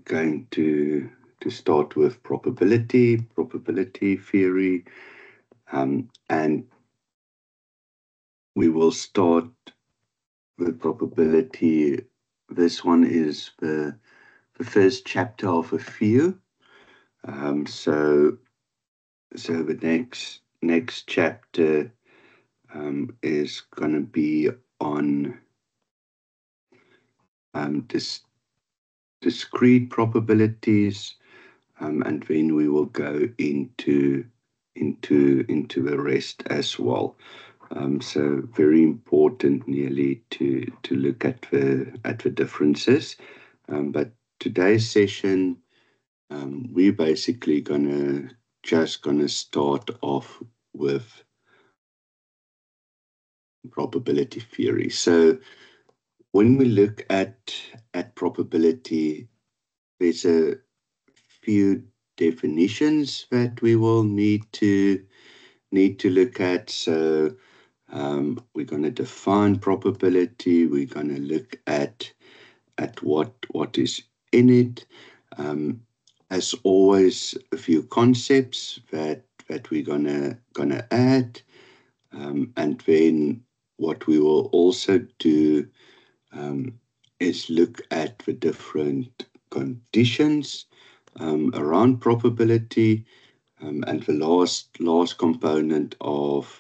going to start with probability theory, and we will start with probability. This one is the first chapter of a few. So the next chapter is going to be on discrete probabilities, and then we will go into the rest as well. So very important nearly to look at the differences. But today's session, we're basically gonna start off with probability theory. So when we look at probability, there's a few definitions that we will need to look at. So we're going to define probability. We're going to look at what is in it. As always, a few concepts that we're gonna add, and then what we will also do is look at the different conditions around probability, and the last component of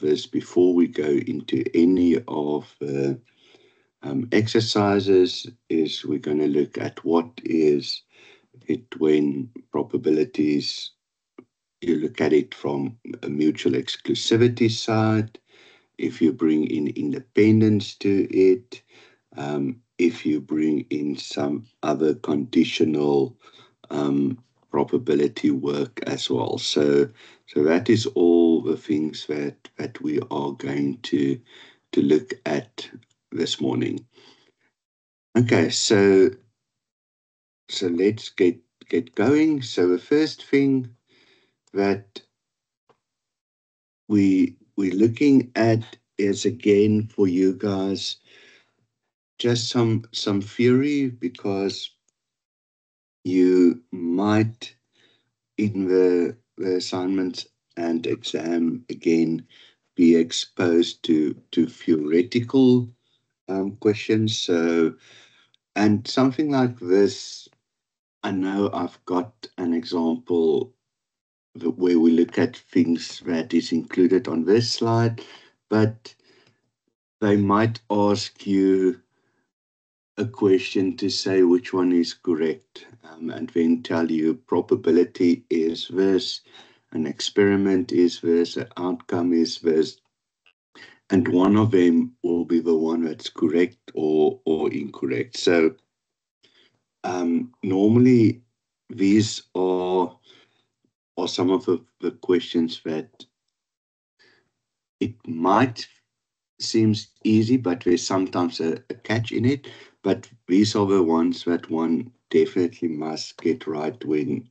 this, before we go into any of the exercises, is we're going to look at what is it when probabilities, you look at it from a mutual exclusivity side, if you bring in independence to it, if you bring in some other conditional probability work as well. So that is all the things that we are going to look at this morning. Okay, so let's get going. So the first thing that we're looking at is, again, for you guys, just some theory, because you might, in the assignment and exam, again, be exposed to theoretical questions. So, and something like this, I know I've got an example where we look at things that is included on this slide, but they might ask you a question to say which one is correct, and then tell you probability is this, an experiment is this, an outcome is this, and one of them will be the one that's correct or incorrect. So normally these are some of the questions that it might seems easy, but there's sometimes a catch in it. But these are the ones that one definitely must get right when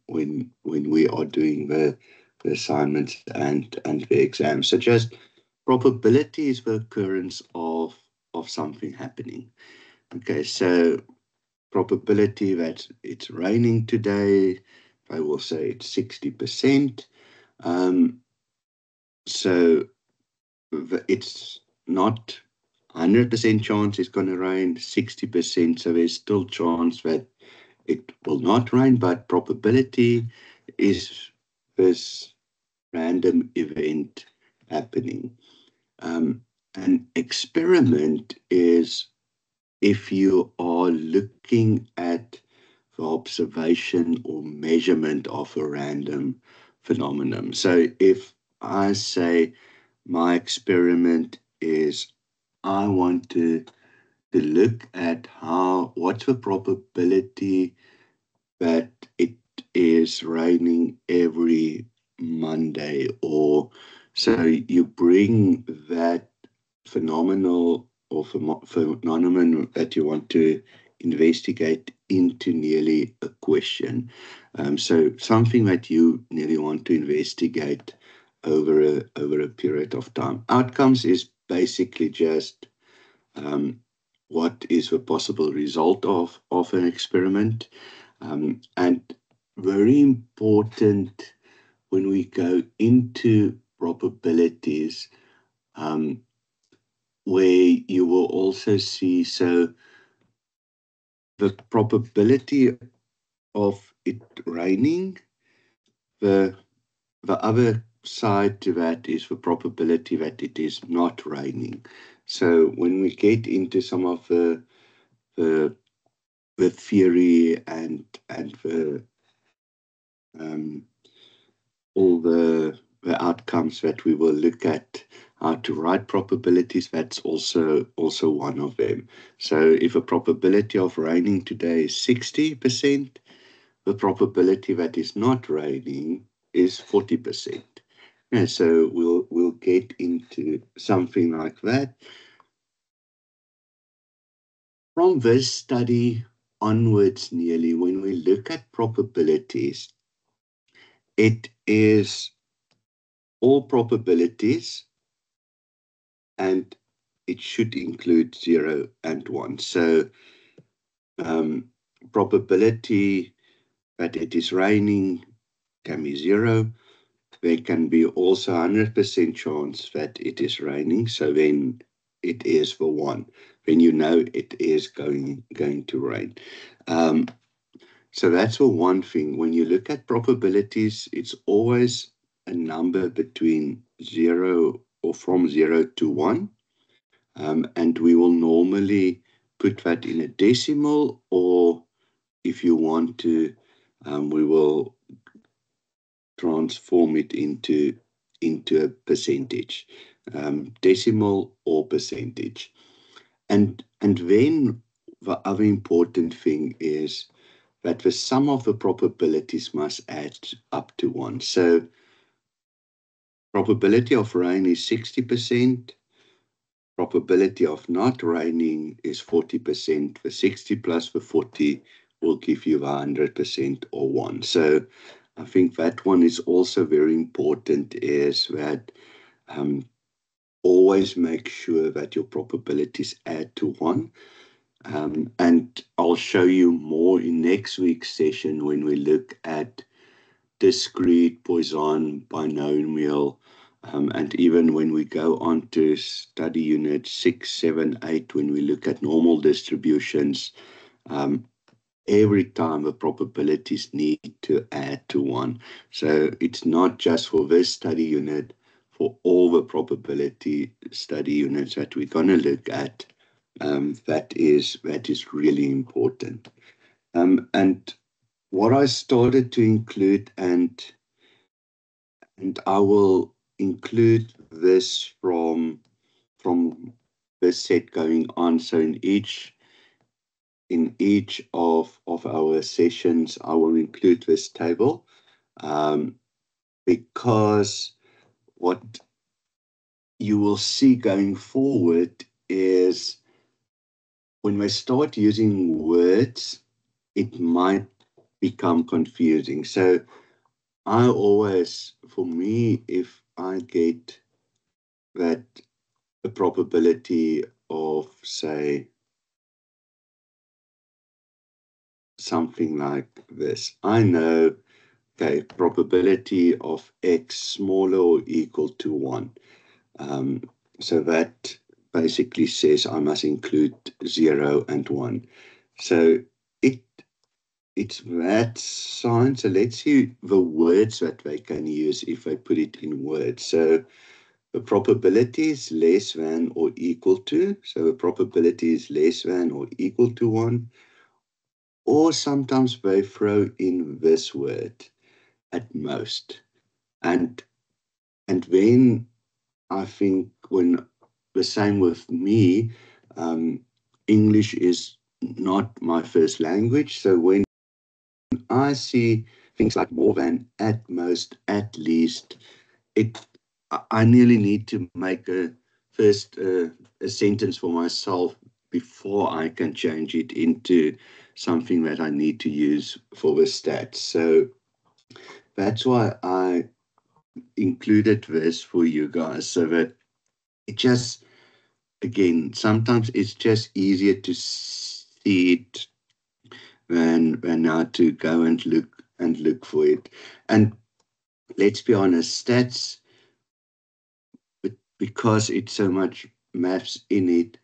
we are doing the assignments and the exams. So just probability is the occurrence of something happening. Okay, so probability that it's raining today, I will say it's 60%. So it's not 100% chance it's going to rain, 60%, so there's still chance that it will not rain, but probability is this random event happening. An experiment is if you are looking at the observation or measurement of a random phenomenon. So if I say my experiment is I want to look at what's the probability that it is raining every Monday, or so you bring that phenomenon that you want to investigate into nearly a question. So something that you nearly want to investigate over a period of time. Outcomes is basically just what is the possible result of an experiment. And very important when we go into probabilities, where you will also see, so the probability of it raining, the other side to that is the probability that it is not raining. So when we get into some of the theory and the all the outcomes that we will look at, how to write probabilities, that's also one of them. So if a probability of raining today is 60%, the probability that is not raining is 40%. Yeah, so we'll get into something like that. From this study onwards, nearly, when we look at probabilities, it is all probabilities, and it should include 0 and 1. So probability that it is raining can be 0. There can be also 100% chance that it is raining, so then it is the 1. Then you know it is going to rain. So that's the one thing. When you look at probabilities, it's always a number between 0 or from 0 to 1. And we will normally put that in a decimal, or if you want to, we will transform it into a percentage, decimal or percentage. And then the other important thing is that the sum of the probabilities must add up to 1. So probability of rain is 60%. Probability of not raining is 40%. The 60 plus the 40 will give you 100% or 1. So I think that one is also very important, is that always make sure that your probabilities add to 1. And I'll show you more in next week's session when we look at discrete, Poisson, binomial, and even when we go on to study unit 6, 7, 8, when we look at normal distributions, every time the probabilities need to add to 1. So it's not just for this study unit, for all the probability study units that we're going to look at, that is really important. And what I started to include, and I will include this from this set going on. So in each of our sessions, I will include this table, because what you will see going forward is when we start using words, it might become confusing. So I always, for me, if I get that a probability of, say, something like this, I know, okay, probability of x smaller or equal to 1. So that basically says I must include 0 and 1. So it's that sign. So let's see the words that they can use if I put it in words. So the probability is less than or equal to. So the probability is less than or equal to 1. Or sometimes they throw in this word, at most. And then I think when the same with me, English is not my first language. So when I see things like more than, at most, at least, I nearly need to make a sentence for myself before I can change it into something that I need to use for the stats. So that's why I included this for you guys, so that it just, again, sometimes it's just easier to see it than now to go and look for it. And let's be honest, stats, because it's so much maths in it,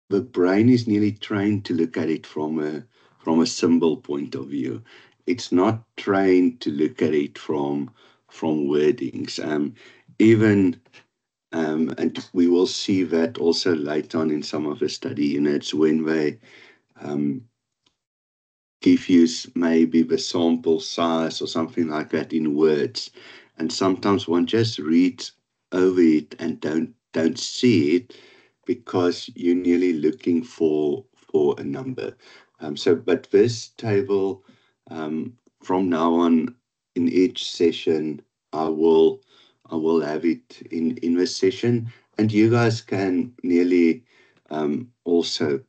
the brain is nearly trained to look at it from a symbol point of view. It's not trained to look at it from wordings. Even and we will see that also later on in some of the study units when they give you maybe the sample size or something like that in words, and sometimes one just reads over it and don't see it because you're nearly looking for a number. But this table, from now on, in each session, I will have it in this session, and you guys can nearly also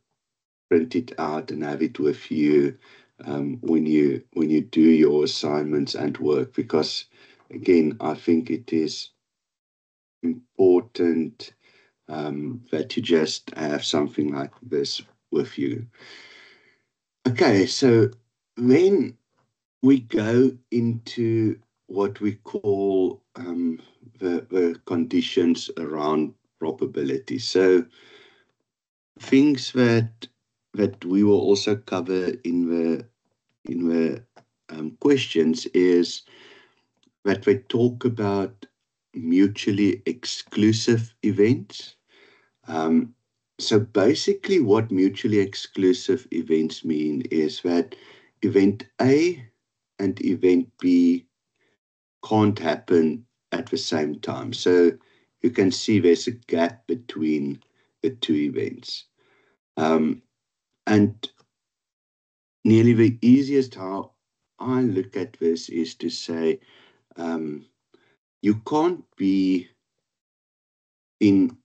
print it out and have it with you when you do your assignments and work, because again, I think it is important that you just have something like this with you. Okay, so then we go into what we call the conditions around probability. So things that we will also cover in the questions is that they talk about mutually exclusive events. So basically what mutually exclusive events mean is that event A and event B can't happen at the same time. So you can see there's a gap between the two events. And nearly the easiest how I look at this is to say, you can't be in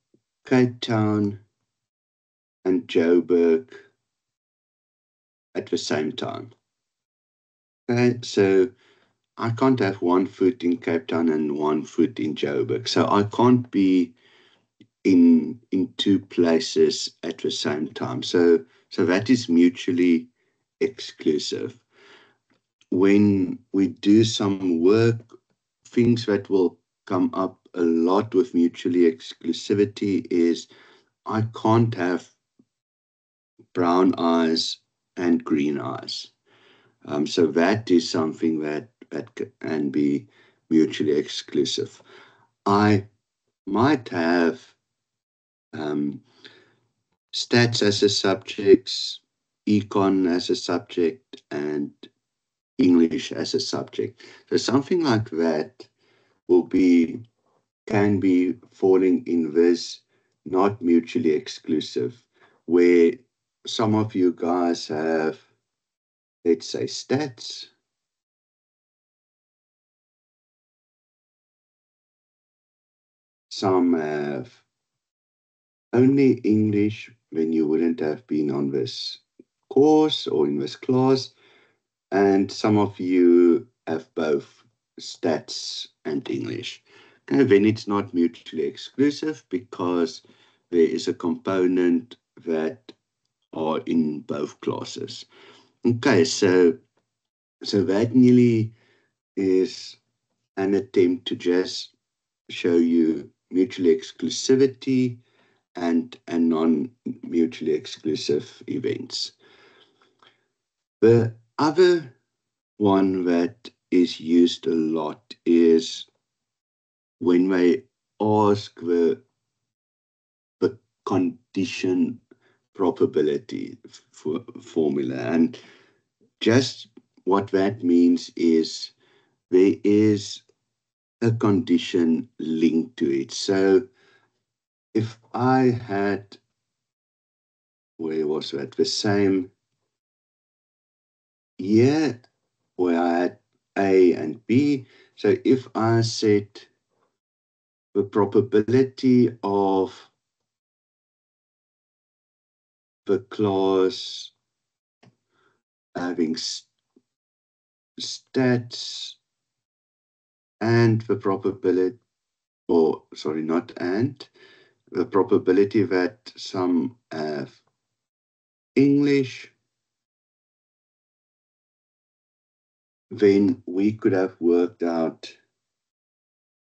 Cape Town and Joburg at the same time. Okay, so I can't have one foot in Cape Town and one foot in Joburg. So I can't be in two places at the same time. So that is mutually exclusive. When we do some work, things that will come up a lot with mutually exclusivity is I can't have brown eyes and green eyes. So that is something that can be mutually exclusive. I might have stats as a subject, econ as a subject, and English as a subject. So something like that can be falling in this not mutually exclusive, where some of you guys have, let's say, stats, some have only English when you wouldn't have been on this course or in this class, and some of you have both stats and English. Okay, then it's not mutually exclusive because there is a component that are in both classes. Okay, so that nearly is an attempt to just show you mutually exclusivity and non-mutually exclusive events. The other one that is used a lot is when they ask the condition probability formula. And just what that means is there is a condition linked to it. So if I had, where was that? The same year where I had A and B. So if I set the probability of the class having stats and the probability, or sorry, not and, the probability that some have English then we could have worked out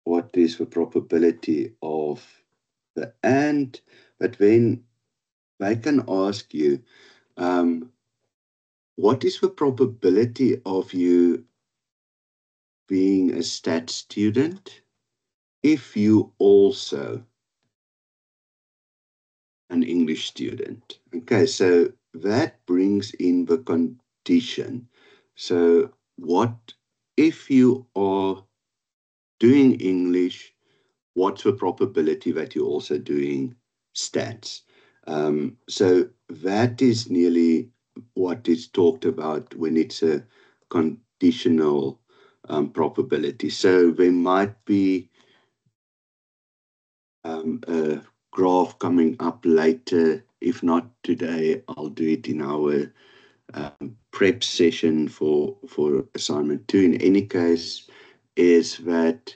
what is the probability of the and, but then they can ask you, what is the probability of you being a stat student if you also an English student? Okay, so that brings in the condition. So what if you are doing English, what's the probability that you're also doing stats? So that is nearly what is talked about when it's a conditional probability. So there might be a graph coming up later. If not today, I'll do it in our prep session for assignment 2. In any case, is that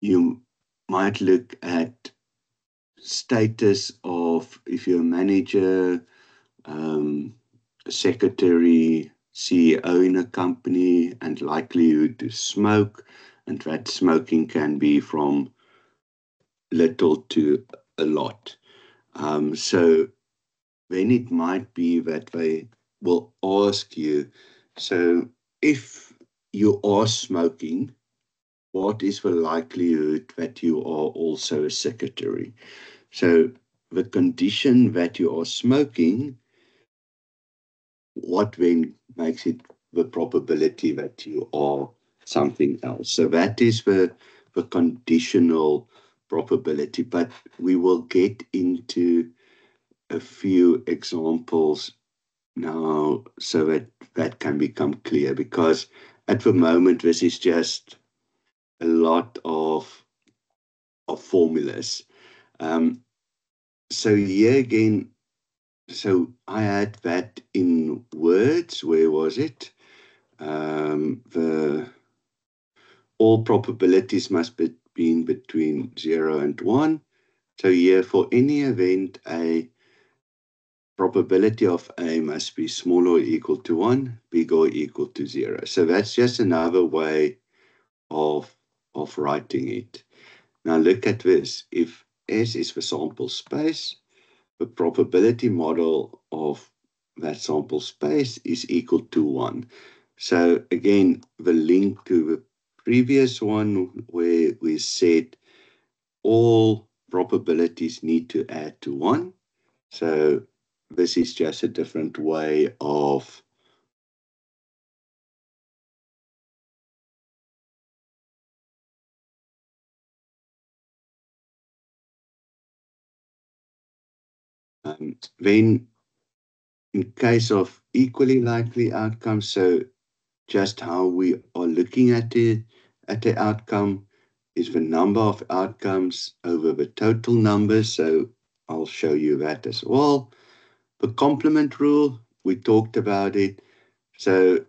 you might look at status of if you're a manager, a secretary, CEO in a company, and likelihood to smoke, and that smoking can be from little to a lot. So then it might be that they will ask you, so if you are smoking, what is the likelihood that you are also a secretary? So the condition that you are smoking, what then makes it the probability that you are something else? So that is the conditional probability, but we will get into a few examples now so that that can become clear, because at the moment this is just a lot of formulas. So here again, so I had that in words. Where was it? The all probabilities must be between 0 and 1. So here, for any event, a probability of A must be smaller or equal to 1, bigger or equal to 0. So that's just another way of writing it. Now look at this. If S is the sample space, the probability model of that sample space is equal to 1. So again, the link to the previous one where we said all probabilities need to add to 1. So this is just a different way of then in case of equally likely outcomes, so just how we are looking at the outcome is the number of outcomes over the total number. So I'll show you that as well. The complement rule, we talked about it. So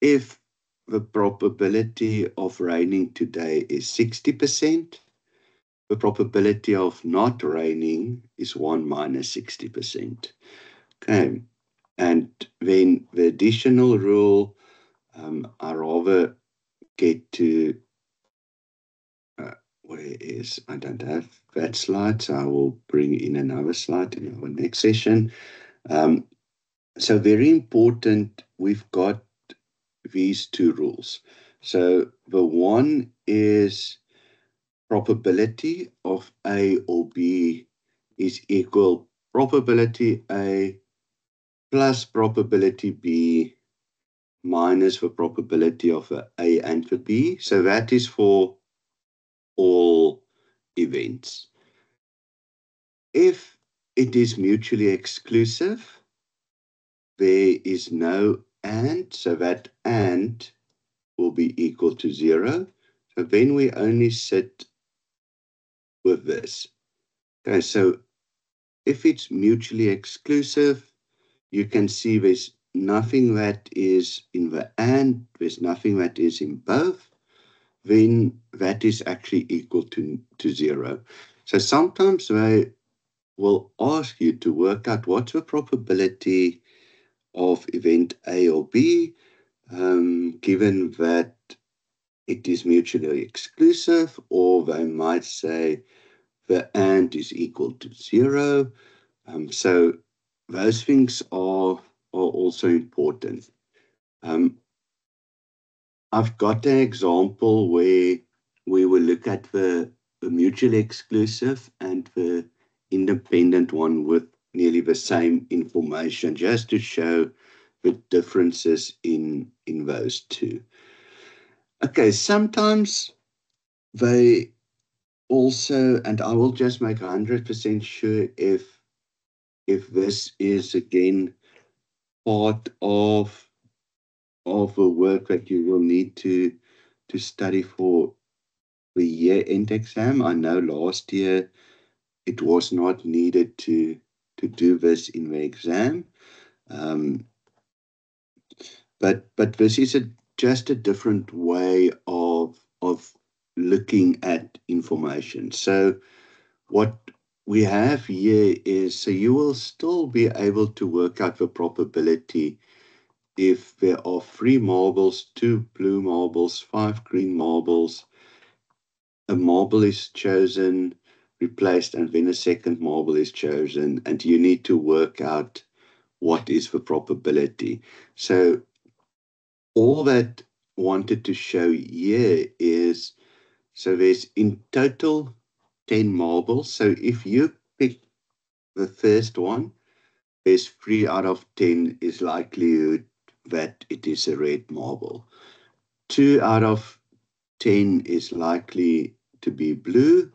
if the probability of raining today is 60%, the probability of not raining is 1 minus 60%. Okay. And then the additional rule, I rather get to, where is, I don't have that slide, so I will bring in another slide in our next session. So very important, we've got these two rules. So the one is probability of A or B is equal probability A plus probability B minus the probability of the A and the B. So that is for all events. If it is mutually exclusive, there is no and, so that and will be equal to 0. So then we only sit with this. Okay, so if it's mutually exclusive, you can see there's nothing that is in the and, there's nothing that is in both, then that is actually equal to 0. So sometimes they will ask you to work out what's the probability of event A or B. given that it is mutually exclusive, or they might say the and is equal to 0. So those things are also important. I've got an example where we will look at the mutually exclusive and the independent one with nearly the same information, just to show the differences in those two. Okay, sometimes they also, and I will just make 100% sure if this is again part of the work that you will need to study for the year-end exam. I know last year it was not needed to do this in the exam, but this is just a different way of looking at information. So what we have here is, so you will still be able to work out the probability if there are 3 marbles, 2 blue marbles, 5 green marbles, a marble is chosen, replaced, and then a second marble is chosen, and you need to work out what is the probability. So all that wanted to show here is, so there's in total 10 marbles. So if you pick the first one, there's 3 out of 10 is likelihood that it is a red marble. 2 out of 10 is likely to be blue.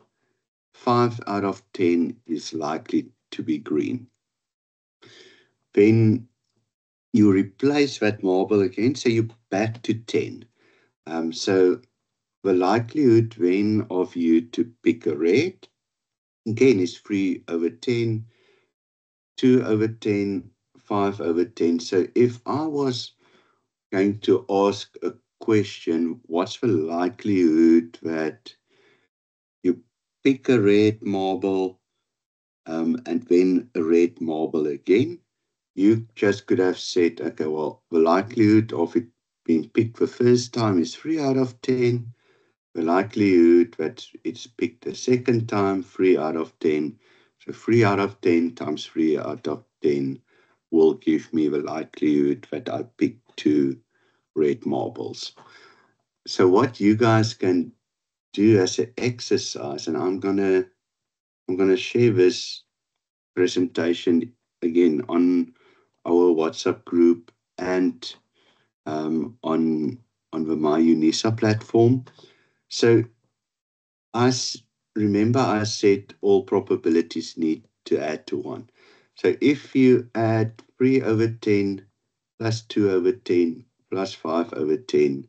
5 out of 10 is likely to be green. Then you replace that marble again, so you're back to 10. So the likelihood then of you to pick a red, again, is 3 over 10, 2 over 10, 5 over 10. So if I was going to ask a question, what's the likelihood that you pick a red marble and then a red marble again? You just could have said, okay, well, the likelihood of it being picked the first time is 3 out of 10. The likelihood that it's picked the second time, 3 out of 10. So 3 out of 10 times 3 out of 10 will give me the likelihood that I picked 2 red marbles. So what you guys can do as an exercise, and I'm gonna share this presentation again on our WhatsApp group and on the MyUNISA platform. So remember I said all probabilities need to add to 1. So if you add 3 over 10 plus 2 over 10 plus 5 over 10,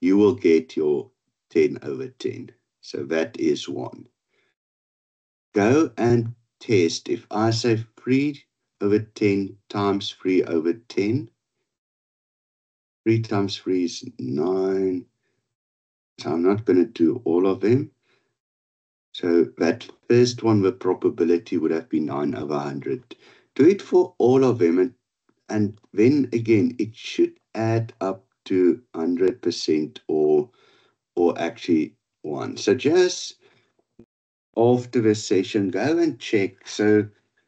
you will get your 10 over 10. So that is 1. Go and test. If I say 3 over 10 times 3 over 10, 3 times 3 is 9. So I'm not going to do all of them. So that first one, the probability would have been 9 over 100. Do it for all of them, and then again, it should add up to 100% or actually 1. So just after the session, go and check so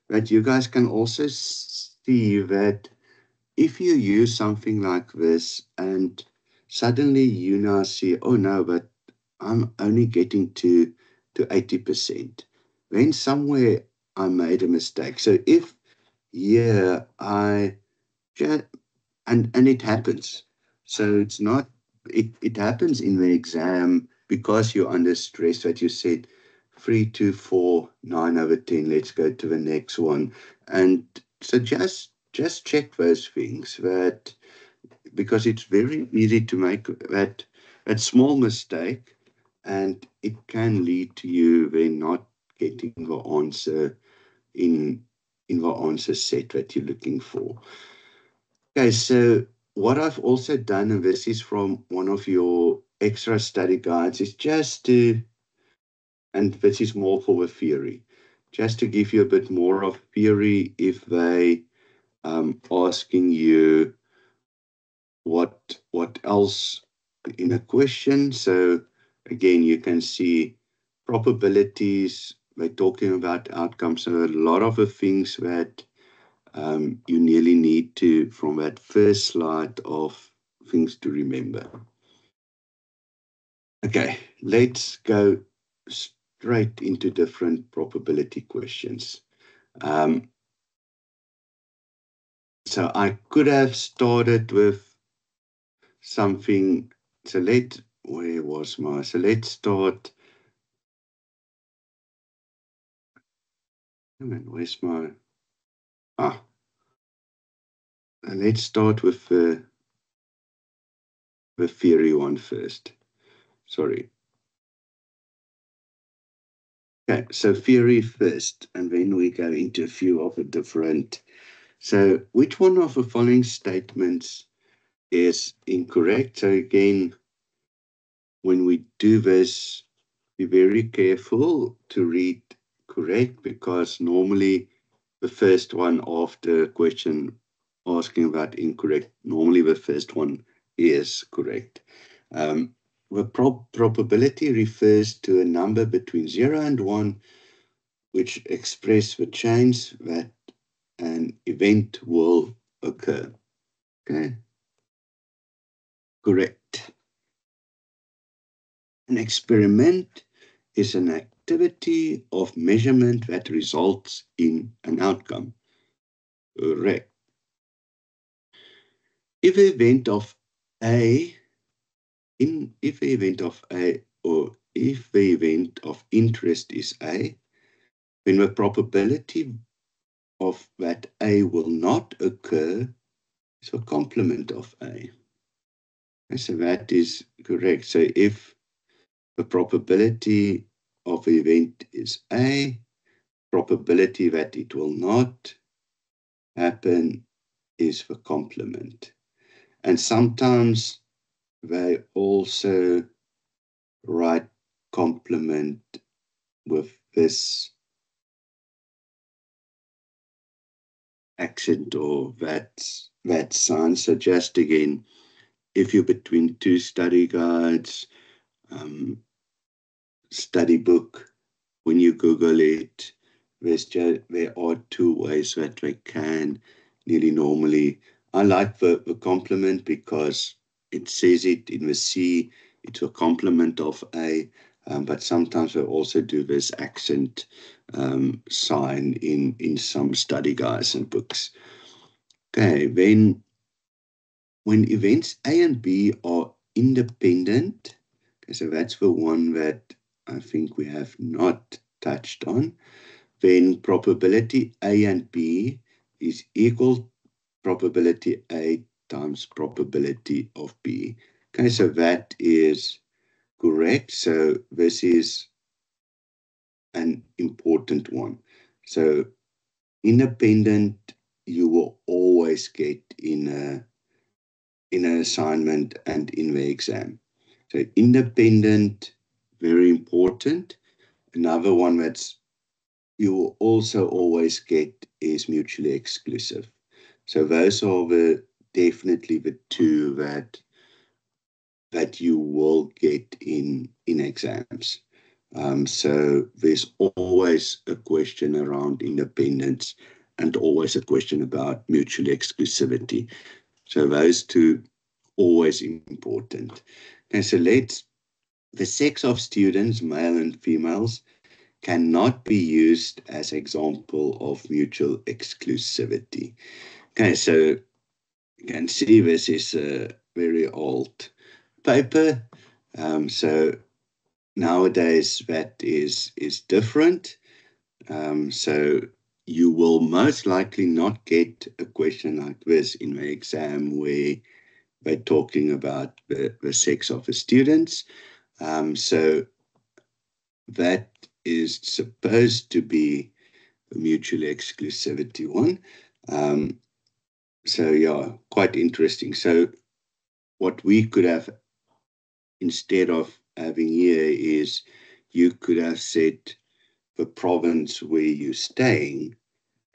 that you guys can also see that if you use something like this and suddenly you now see, oh no, but I'm only getting to 80%, then somewhere I made a mistake. So if I just, and it happens. So it's not, it happens in the exam because you're under stress that you said 3, 2, 4, 9 over 10, let's go to the next one. And so just check those things, that because it's very easy to make that small mistake, and it can lead to you then not getting the answer in the answer set that you're looking for. Okay, so what I've also done, and this is from one of your extra study guides, is just to, and this is more for the theory, just to give you a bit more of theory if they asking you what else in a question. So again, you can see probabilities. We're talking about outcomes. So a lot of the things that you nearly need to, from that first slide, of things to remember. Okay, let's go straight into different probability questions. So I could have started with something. So let's start. Where's my, let's start with the theory one first. Sorry. Okay, so theory first, and then we go into a few of the different. So which one of the following statements is incorrect? So again, when we do this, be very careful to read correct, because normally the first one after question asking about incorrect, normally the first one is correct. The probability refers to a number between 0 and 1, which express the chance that an event will occur. Okay, correct. An experiment is an activity of measurement that results in an outcome. Correct. If the event of A, if the event of A, or if the event of interest is A, then the probability of that A will not occur is a complement of A. And so that is correct. So if the probability of the event is A, probability that it will not happen is the complement. And sometimes they also write complement with this accent or that sign. So just again, if you're between two study guides, study book, when you Google it, there are two ways that they can nearly normally. I like the complement because it says it in the C, it's a complement of A, but sometimes they also do this accent sign in some study guides and books. Okay, then when events A and B are independent, okay, so that's the one that I think we have not touched on, then probability A and B is equal probability A times probability of B. Okay, so that is correct. So this is an important one. So independent, you will always get in an assignment and in the exam. So independent, very important. Another one that's you will also always get is mutually exclusive. So those are definitely the two that you will get in exams. So there's always a question around independence and always a question about mutual exclusivity. So those two always important. And so the sex of students, male and females, cannot be used as example of mutual exclusivity. Okay, so you can see this is a very old paper. So nowadays that is different. So you will most likely not get a question like this in the exam where they're talking about the sex of the students. So that is supposed to be a mutual exclusivity one. So yeah, quite interesting. So what we could have, instead of having here, is you could have said the province where you're staying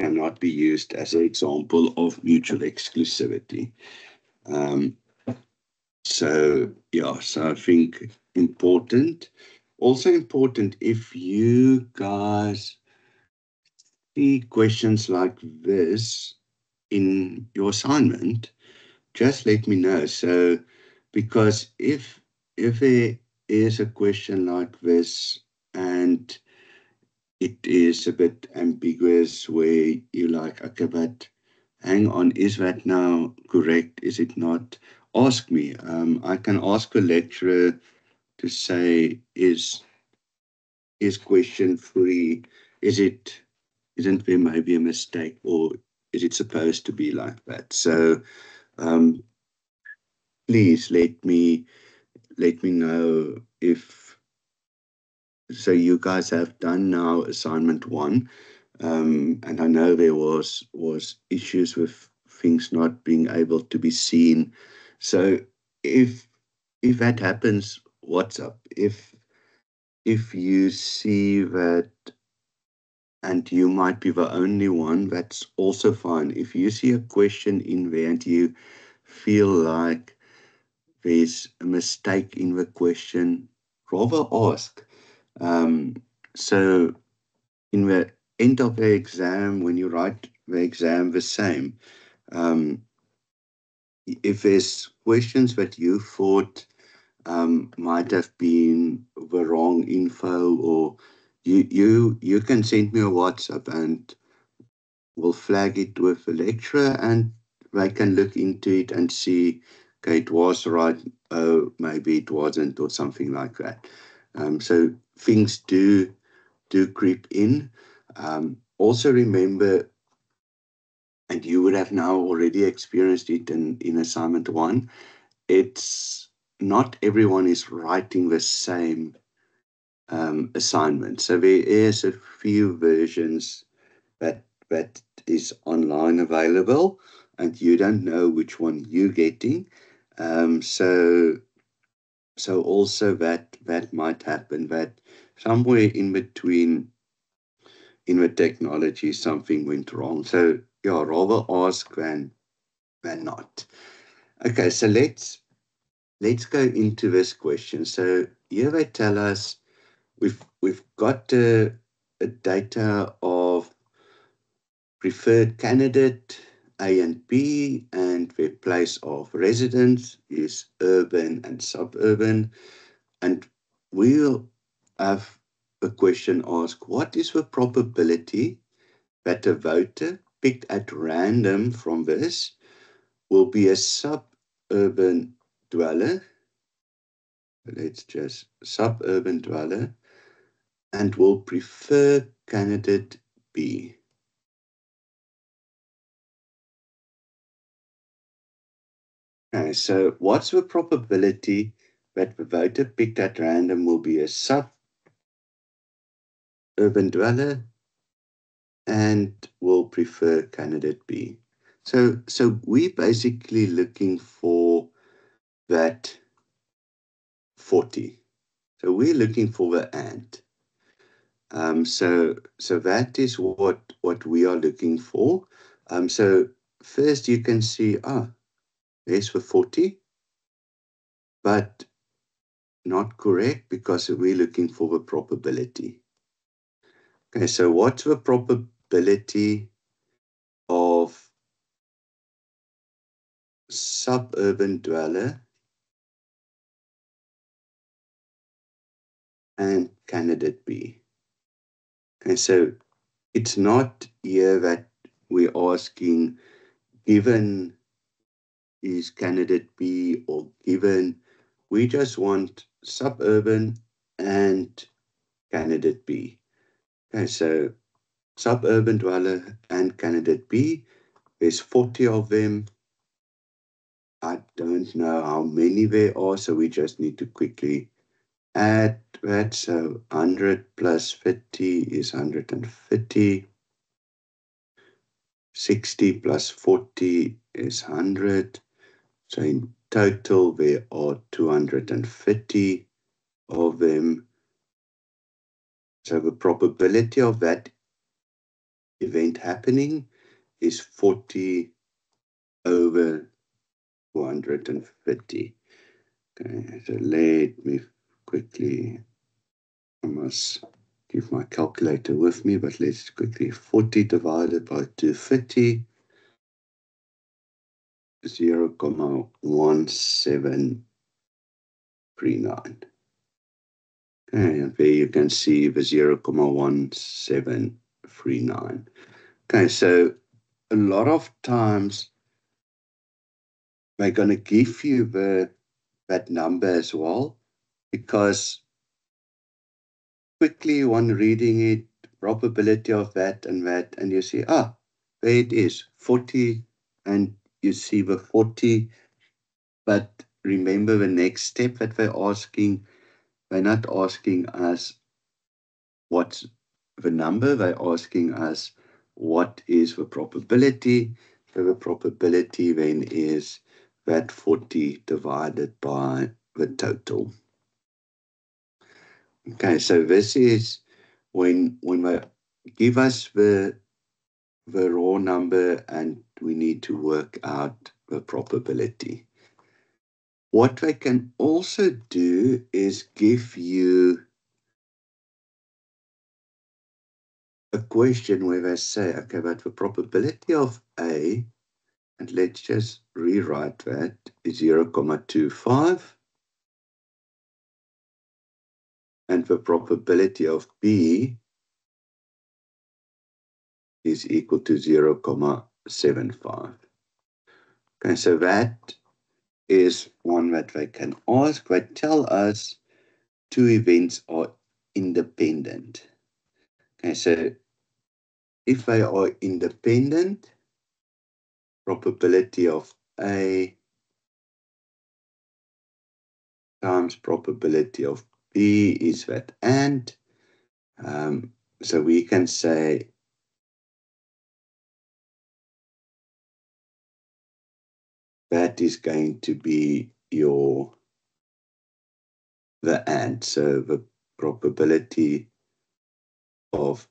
cannot be used as an example of mutual exclusivity. So, yeah, so I think important. Also important, if you guys see questions like this in your assignment, just let me know. So, because if there is a question like this and it is a bit ambiguous where you're like, okay, but hang on, is that now correct? Is it not? Ask me. I can ask the lecturer to say, is question three, is it, isn't there maybe a mistake, or is it supposed to be like that? So um, please let me know if, so you guys have done now assignment one, and I know there was issues with things not being able to be seen. So if if that happens, what's up? If you see that, and you might be the only one, that's also fine. If you see a question in there and you feel like there's a mistake in the question, rather ask. Um, so in the end of the exam, when you write the exam the same, um, if there's questions that you thought might have been the wrong info, or you can send me a WhatsApp and we'll flag it with the lecturer and they can look into it and see, okay, it was right, oh, maybe it wasn't, or something like that. So things do creep in. Also remember, and you would have now already experienced it in assignment one, it's not everyone is writing the same assignment. So there is a few versions that is online available, and you don't know which one you're getting. So also that might happen, that somewhere in between in the technology something went wrong. So yeah, rather ask than not. Okay, so let's go into this question. So here they tell us we've got a data of preferred candidate A and B, and their place of residence is urban and suburban. And we'll have a question asked, what is the probability that a voter picked at random from this will be a suburban dweller? Let's just suburban dweller, and will prefer candidate B. Okay, so what's the probability that the voter picked at random will be a suburban dweller and will prefer candidate B? So we're basically looking for that 40. So we're looking for the and. So that is what we are looking for. So first you can see, there's the 40, but not correct because we're looking for the probability. Okay, so what's the probability of suburban dweller and candidate B? Okay, so it's not here that we're asking given is candidate B or given. We just want suburban and candidate B. Okay, so suburban dweller and candidate B, there's 40 of them. I don't know how many there are, so we just need to quickly add that. So 100 plus 50 is 150. 60 plus 40 is 100. So in total, there are 250 of them. So the probability of that event happening is 40 over 250. Okay, so let me quickly, I must keep my calculator with me, but let's quickly, 40 divided by 250, 0.1739. Okay, and there you can see the 0.1739. Okay, so a lot of times they're going to give you that number as well, because quickly one reading it, probability of that, and you see, there it is, 40, and you see the 40, but remember the next step that they're not asking us what's the number, they're asking us what is the probability. So the probability then is that 40 divided by the total. Okay, so this is when they give us the raw number and we need to work out the probability. What they can also do is give you a question where they say, okay, but the probability of A, and let's just rewrite that, is 0.25, and the probability of B is equal to 0.75. Okay, so that is one that they can ask. They tell us two events are independent. Okay, so if they are independent, probability of A times probability of B is that and. So we can say that is going to be the and. So the probability of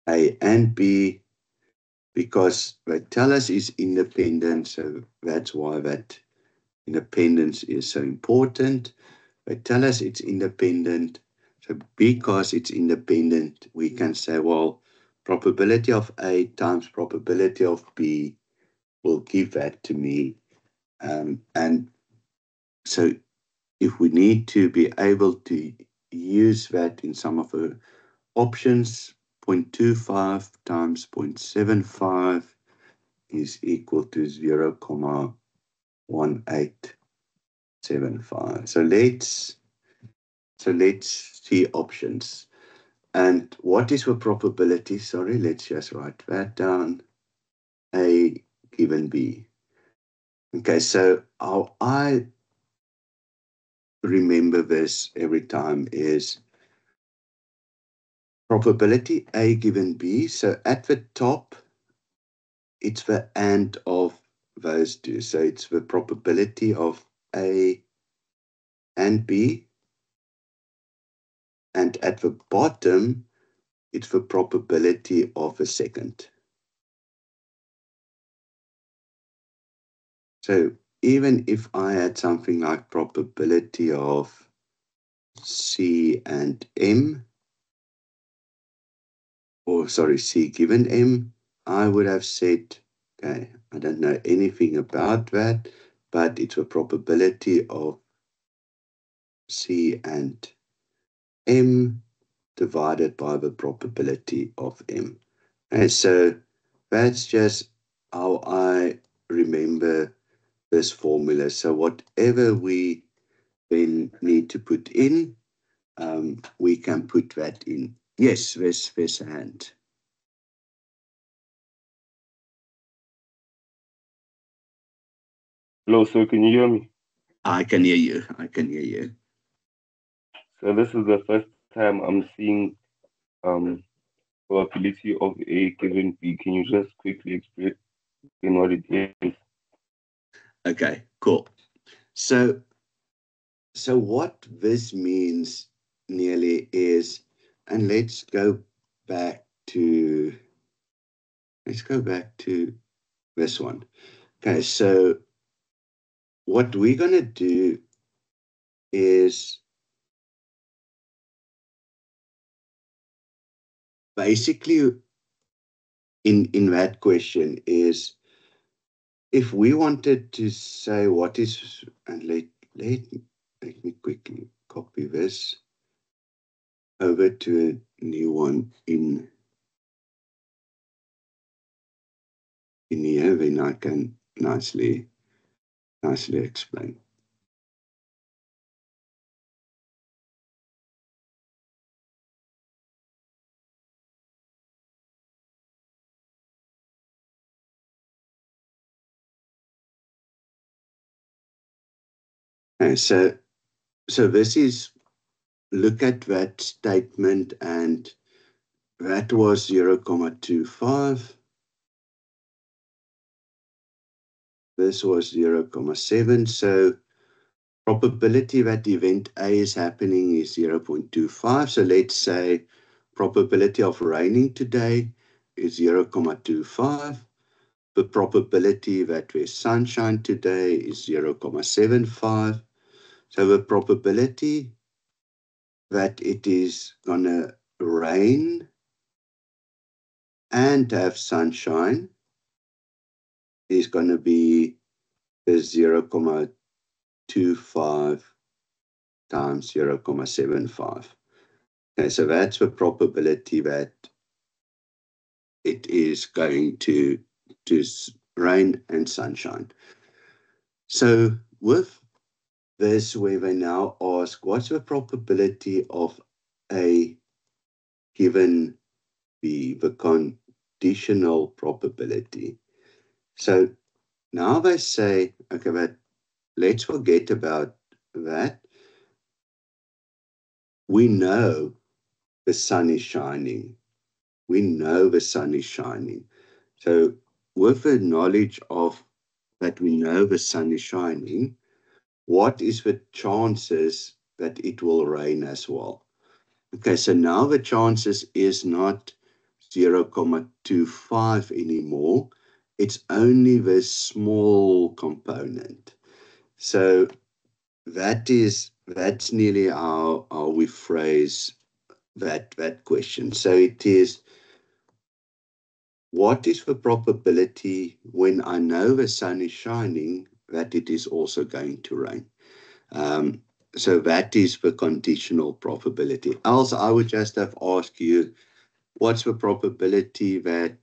A and B, because they tell us is independent, so that's why that independence is so important. They tell us it's independent, so because it's independent, we can say, well, probability of A times probability of B will give that to me. And so if we need to be able to use that in some of the options, 0.25 times 0.75 is equal to 0.1875. So let's see options. And what is the probability? Sorry, let's just write that down. A given B. Okay, so how I remember this every time is probability A given B. So at the top, it's the and of those two. So it's the probability of A and B. And at the bottom, it's the probability of a second. So even if I had something like probability of C and M, or sorry, C given M, I would have said, okay, I don't know anything about that, but it's a probability of C and M divided by the probability of M. And so that's just how I remember this formula. So whatever we then need to put in, we can put that in. Yes, there's a hand. Hello, sir. Can you hear me? I can hear you. I can hear you. So this is the first time I'm seeing um probability of A given B. Can you just quickly explain what it is? Okay, cool. So what this means nearly is, and back to let's go back to this one. Okay, so what we're going to do is basically in that question is, if we wanted to say what is, and let me quickly copy this over to a new one in here, then I can nicely explain. Okay, so this is, look at that statement, and that was 0.25. This was 0.7. So probability that event A is happening is 0.25. So let's say probability of raining today is 0.25. The probability that there's sunshine today is 0.75. So the probability that it is going to rain and have sunshine is going to be the 0.25 times 0.75. Okay, so that's the probability that it is going to rain and sunshine. So with this, where they now ask, what's the probability of A given B, the conditional probability? So now they say, okay, but let's forget about that. We know the sun is shining. We know the sun is shining. So with the knowledge of that we know the sun is shining, what is the chances that it will rain as well? Okay, so now the chances is not 0.25 anymore. It's only the small component. So that's nearly how we phrase that question. So it is, what is the probability when I know the sun is shining that it is also going to rain? So that is the conditional probability. Else I would just have asked you, what's the probability that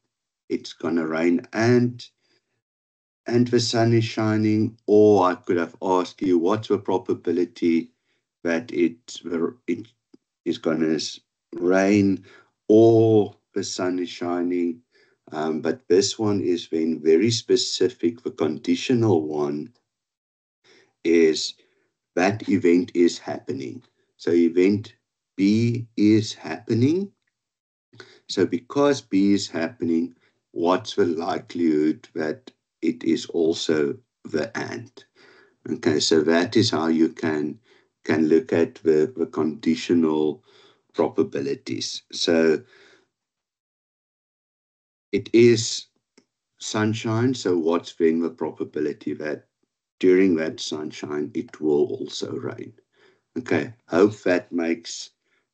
it's going to rain and the sun is shining? Or I could have asked you, what's the probability that it is going to rain or the sun is shining? But this one is being very specific. The conditional one is that event is happening. So event B is happening. So because B is happening, what's the likelihood that it is also the and? Okay, so that is how you can look at the conditional probabilities. So it is sunshine, so what's then the probability that during that sunshine it will also rain? Okay, hope that makes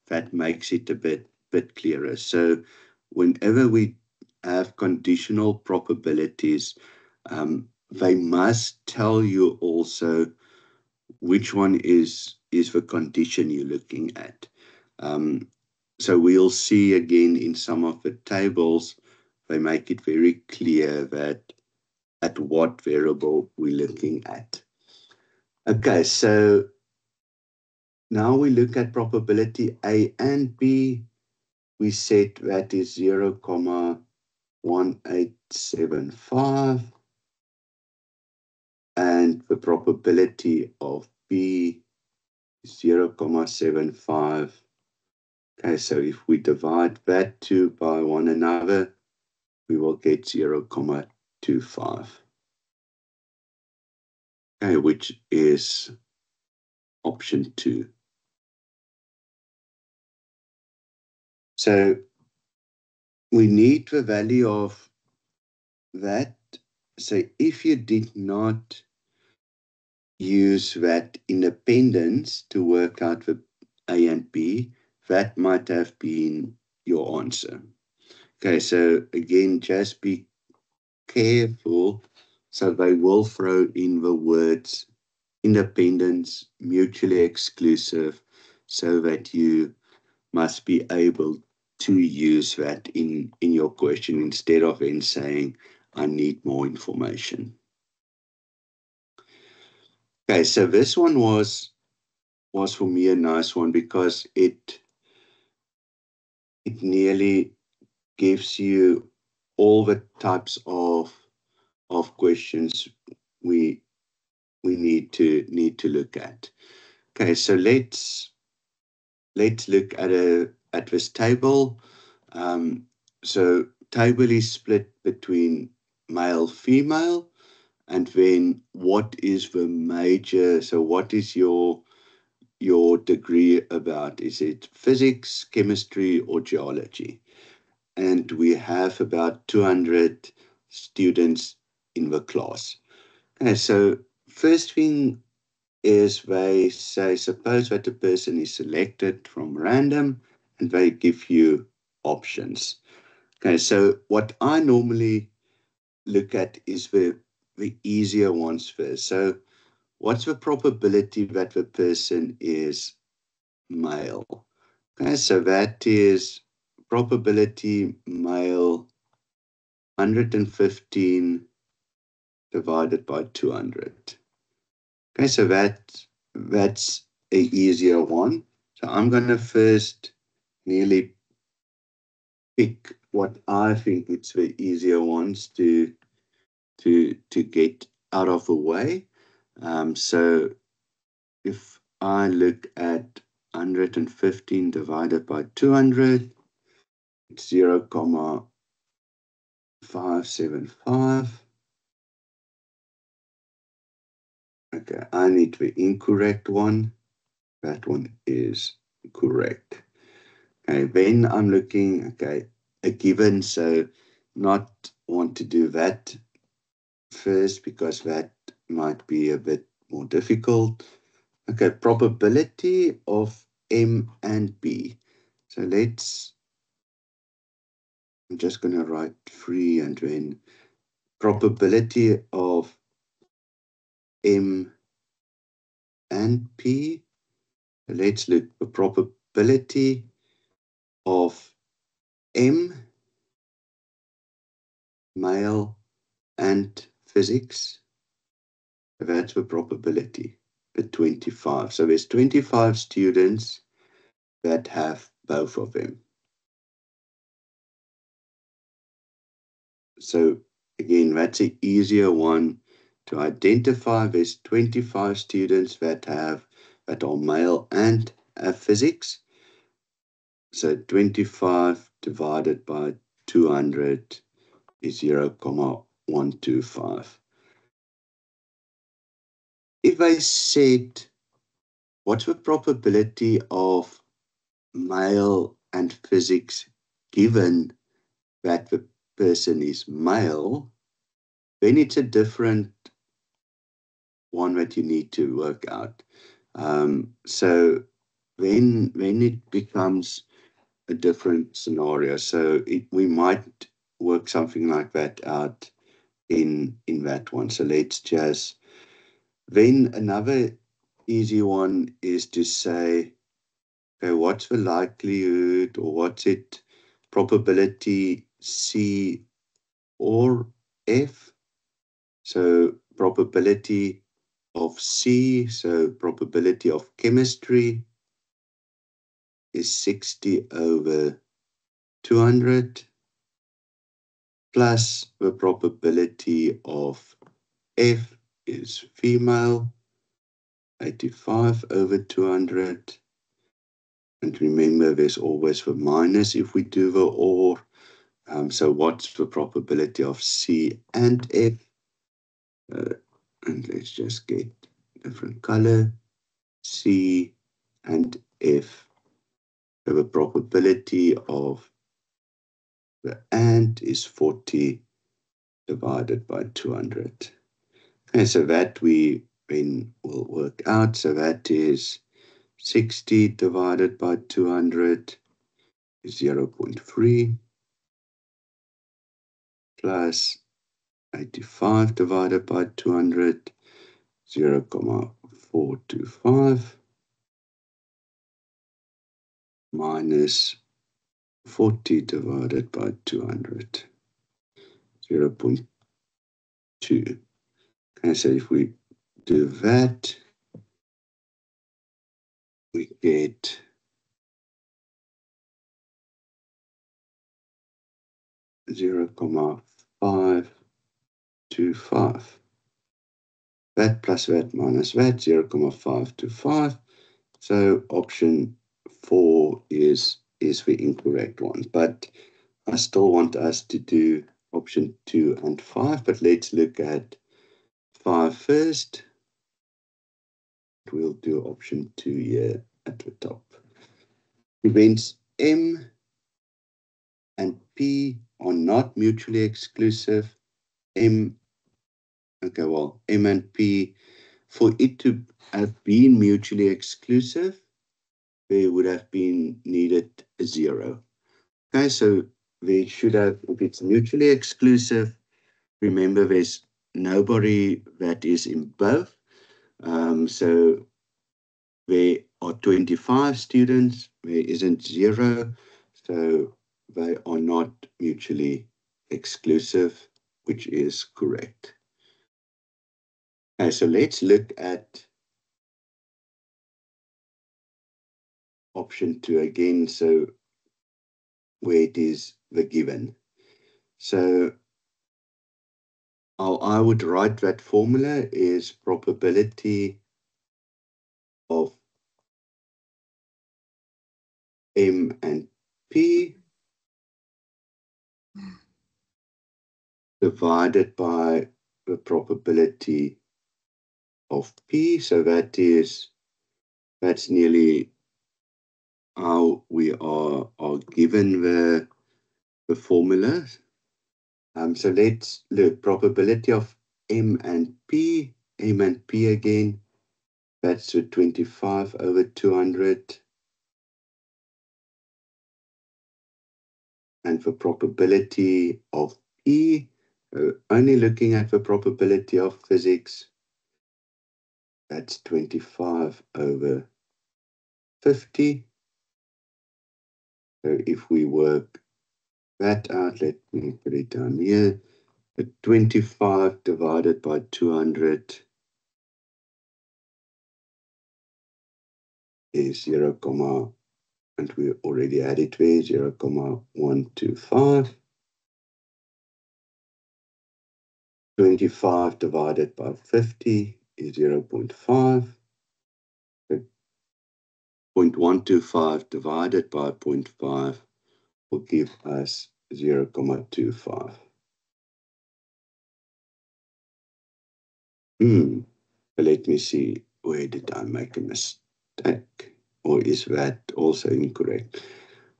it a bit clearer. So whenever we have conditional probabilities, they must tell you also which one is the condition you're looking at. So we'll see again in some of the tables, they make it very clear that at what variable we're looking at. Okay, so now we look at probability A and B. We said that is 0.1875, and the probability of B is 0.75. Okay, so if we divide that two by one another, we will get 0.25. Okay, which is option 2. So we need the value of that. So if you did not use that independence to work out the A and B, that might have been your answer. Okay, so again, just be careful. So they will throw in the words independence, mutually exclusive, so that you must be able to use that in your question instead of in saying, I need more information. Okay, so this one was for me a nice one because it nearly gives you all the types of questions we need to look at. Okay, so let's look at this table. So table is split between male, female, and then what is the major, so what is your degree about? Is it physics, chemistry, or geology? And we have about 200 students in the class. Okay, so first thing is they say, suppose that a person is selected from random and they give you options. Okay, so what I normally look at is the easier ones first. So what's the probability that the person is male? Okay, so that is probability male 115 divided by 200. Okay, so that's a easier one. So I'm going to first nearly pick what I think it's the easier ones to get out of the way. So if I look at 115 divided by 200, it's 0.575. Okay, I need the incorrect one. That one is correct. Okay, then I'm looking, okay, a given, so not want to do that first because that might be a bit more difficult. Okay, probability of M and B. So I'm just going to write 3 and then probability of M and P. Let's look the probability of M, male, and physics. That's the probability, the 25. So there's 25 students that have both of them. So again, that's an easier one to identify. There's 25 students that are male and have physics. So 25 divided by 200 is 0.125. If I said, what's the probability of male and physics given that the person is male, then it's a different one that you need to work out. So then it becomes a different scenario. So we might work something like that out in that one. So let's just, then another easy one is to say, okay, what's the likelihood or what's it probability C or F? So probability of C, so probability of chemistry is 60 over 200 plus the probability of F is female, 85 over 200. And remember, there's always the minus if we do the OR. So what's the probability of C and F? And let's just get different color. C and F. So the probability of the AND is 40 divided by 200. And so that we then will work out. So that is 60 divided by 200 is 0.3 plus 85 divided by 200, 0.425 minus 40 divided by 200, 0.2. Okay, so if we do that, we get 0.525. That plus that minus that, 0.525. So option 4 is the incorrect one. But I still want us to do option 2 and 5. But let's look at 5 first. We'll do option 2 here at the top. Events M and P are not mutually exclusive. M and P, for it to have been mutually exclusive, there would have been needed a 0. Okay, so we should have, if it's mutually exclusive, remember there's nobody that is in both. So there are 25 students, there isn't 0, so they are not mutually exclusive, which is correct. Okay, so let's look at option 2 again, so where it is the given. So how I would write that formula is probability of M and P divided by the probability of P. So that's nearly how we are given the formula. So let's look, probability of M and P again, that's 25 over 200. And for probability of P, only looking at the probability of physics, that's 25 over 50. So if we work that out, let me put it down here. 25 divided by 200 is 0, and we already had it there, 0.125. 25 divided by 50 is 0.5. 0.125 divided by 0.5 will give us 0.25. Let me see, where did I make a mistake? Or is that also incorrect?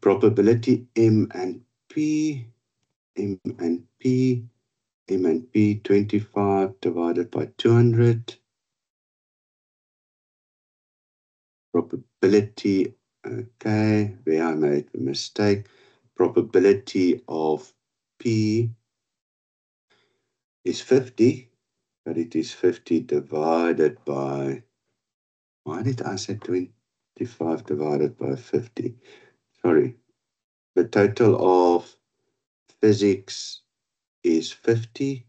Probability M and P, 25 divided by 200. Probability, okay, there I made a mistake. Probability of P is 50, but it is 50 divided by, why did I say 25 divided by 50? Sorry, the total of physics is 50,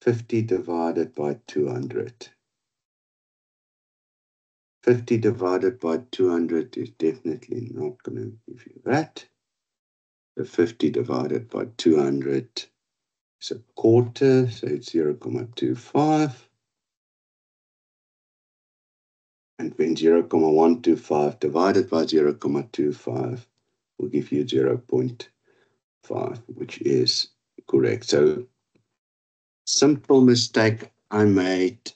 50 divided by 200. 50 divided by 200 is definitely not going to give you that. So 50 divided by 200 is a quarter, so it's 0.25. And then 0.125 divided by 0.25 will give you 0.5, which is correct. So simple mistake I made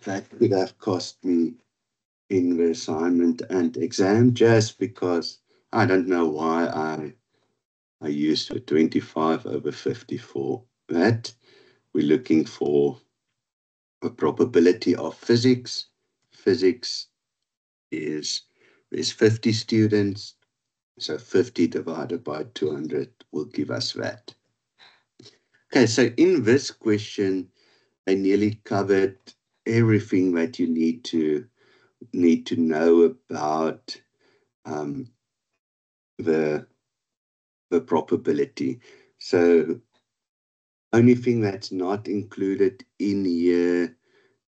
that could have cost me in the assignment and exam, just because I don't know why I used the 25 over 50 for that. We're looking for a probability of physics. Physics is, there's 50 students, so 50 divided by 200 will give us that. Okay, so in this question, I nearly covered everything that you need to know about the probability. So only thing that's not included in here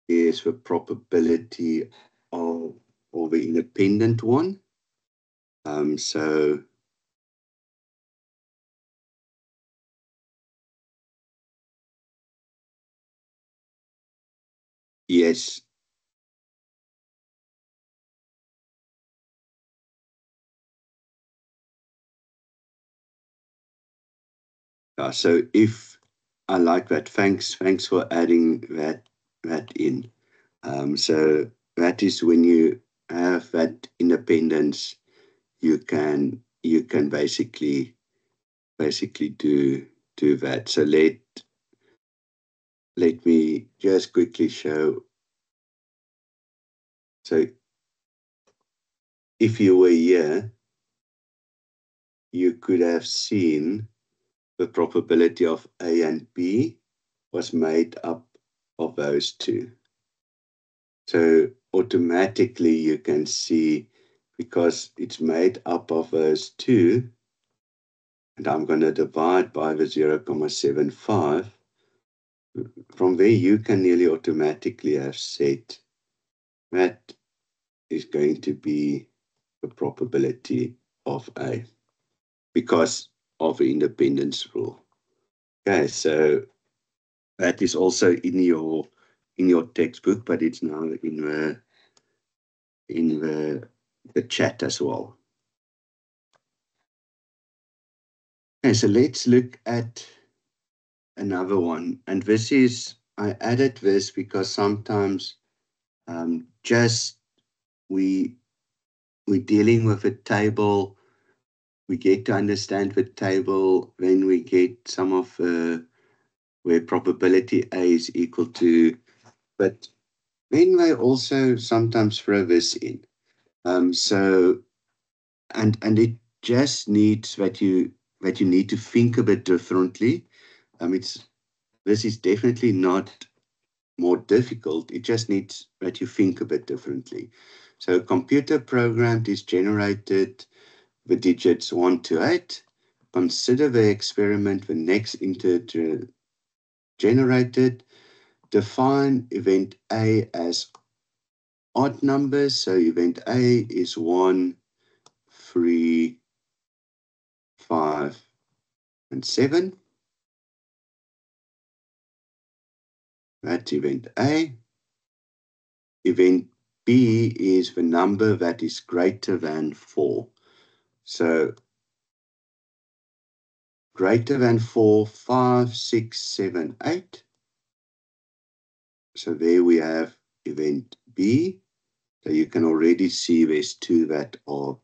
is the probability of the independent one. So yes. So if I like that, thanks for adding that in. So that is when you have that independence, you can basically do that. So let me just quickly show. So if you were here, you could have seen the probability of A and B was made up of those two. So automatically you can see, because it's made up of those two, and I'm going to divide by the 0.75, from there you can nearly automatically have said that is going to be the probability of A because of the independence rule. Okay, so that is also in your textbook, but it's now in the chat as well. Okay, so let's look at another one, and this is, I added this because sometimes just we're dealing with a table, we get to understand the table, then we get some of where probability A is equal to, but then they also sometimes throw this in. So, and it just needs that you need to think a bit differently. This is definitely not more difficult. It just needs that you think a bit differently. So a computer program is generated the digits 1 to 8. Consider the experiment, the next integer generated. Define event A as odd numbers. So event A is 1, 3, 5, and 7. That's event A. Event B is the number that is greater than 4. So greater than 4, 5, 6, 7, 8. So there we have event B. So you can already see there's two that are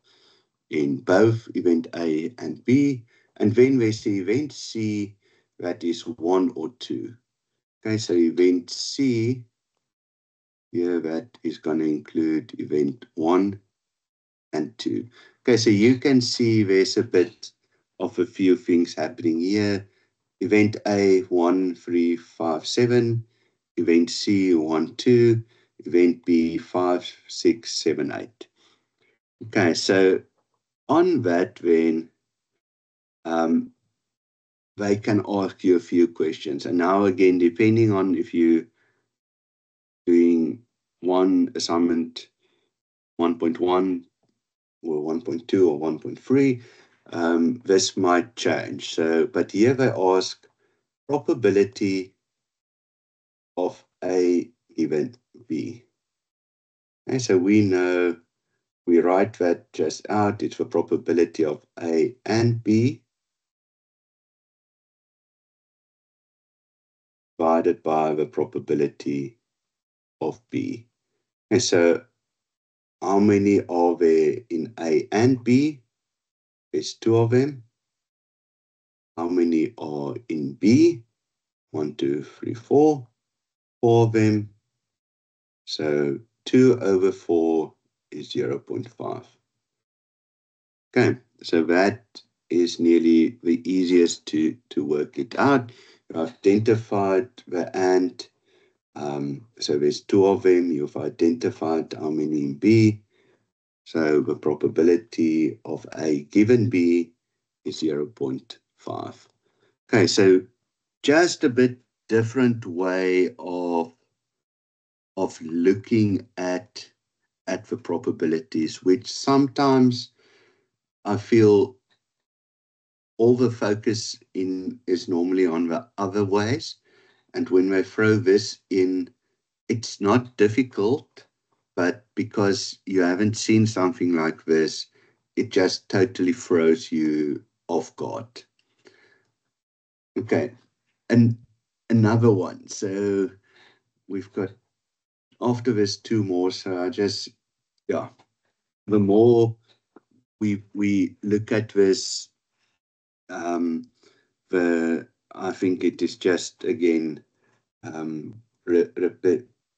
in both event A and B. And then there's the event C that is 1 or 2. Okay, so event C here, that is going to include event 1 and 2. Okay, so you can see there's a bit of a few things happening here. Event A, 1, 3, 5, 7. Event C, 1, 2. Event B, 5, 6, 7, 8. Okay, so on that then, they can ask you a few questions. And now again, depending on if you're doing one assignment 1.1 or 1.2 or 1.3, this might change. So, but here they ask probability of A event B. And so we know, we write that just out, it's the probability of A and B divided by the probability of B. And so how many are there in A and B? There's 2 of them. How many are in B? 1, 2, 3, 4. 4 of them. So 2 over 4 is 0.5. Okay, so that is nearly the easiest to work it out. You've identified the ant. So there's 2 of them. You've identified how many in B. So the probability of A given B is 0.5. Okay, so just a bit different way of looking at the probabilities, which sometimes I feel all the focus is normally on the other ways. And when they throw this in, it's not difficult, but because you haven't seen something like this, it just totally throws you off guard. Okay, and another one. So we've got, after this, 2 more. So I just, yeah, the more we look at this, I think it is just, again,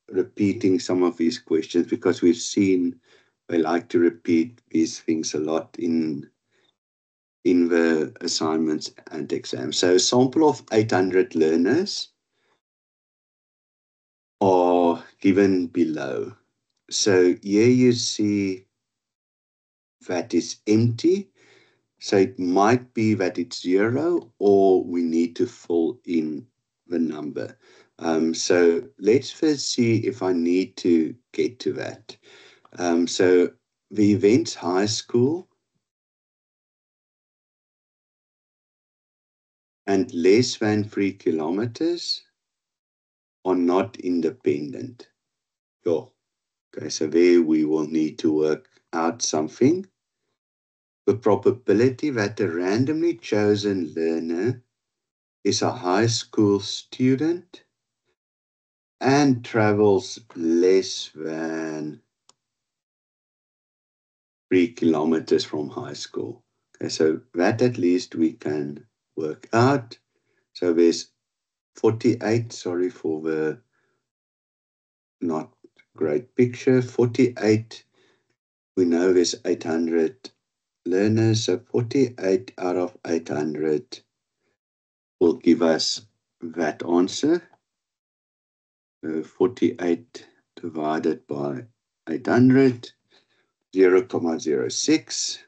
repeating some of these questions, because we've seen they like to repeat these things a lot in the assignments and exams. So a sample of 800 learners are given below. So here you see that is empty. So it might be that it's 0, or we need to fill in the number. So let's first see if I need to get to that. So the Events High School and less than 3 kilometers are not independent. Sure. Okay, so there we will need to work out something. The probability that a randomly chosen learner is a high school student and travels less than 3 kilometers from high school. Okay, so that at least we can work out. So there's 48, sorry for the not great picture, 48, we know there's 800 learners, so 48 out of 800 will give us that answer. 48 divided by 800, 0.06.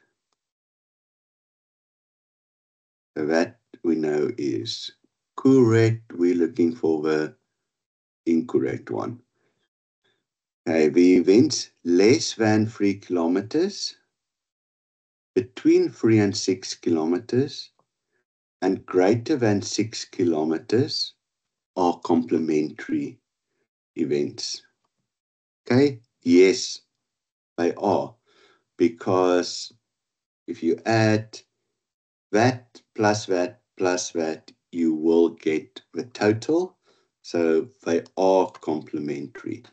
So that we know is correct. We're looking for the incorrect one. Okay, the events less than 3 kilometers, between 3 and 6 kilometers, and greater than 6 kilometers are complementary events. Okay, yes, they are, because if you add that plus that plus that, you will get the total. So they are complementary.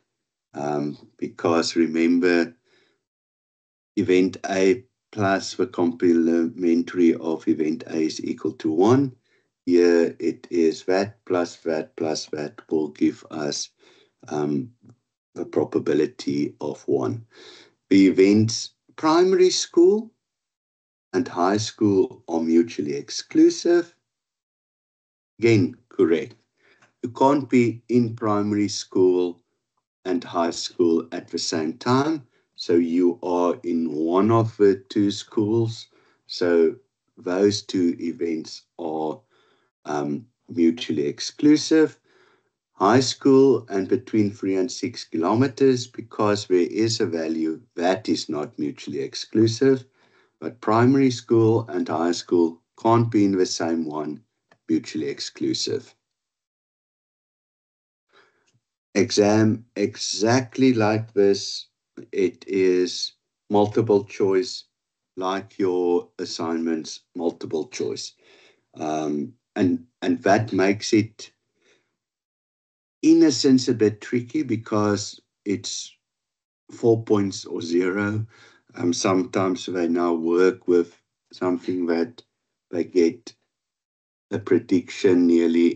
Because remember, event A plus the complementary of event A is equal to 1. Here it is that plus that plus that will give us the probability of 1. The events primary school and high school are mutually exclusive. Again, correct. You can't be in primary school and high school at the same time. So you are in one of the 2 schools. So those 2 events are mutually exclusive. High school and between 3 and 6 kilometers, because there is a value that is not mutually exclusive. But primary school and high school can't be in the same one, mutually exclusive. Exam exactly like this. It is multiple choice, like your assignments, multiple choice. And that makes it, in a sense, a bit tricky, because it's 4 points or 0. Sometimes they now work with something that they get a prediction nearly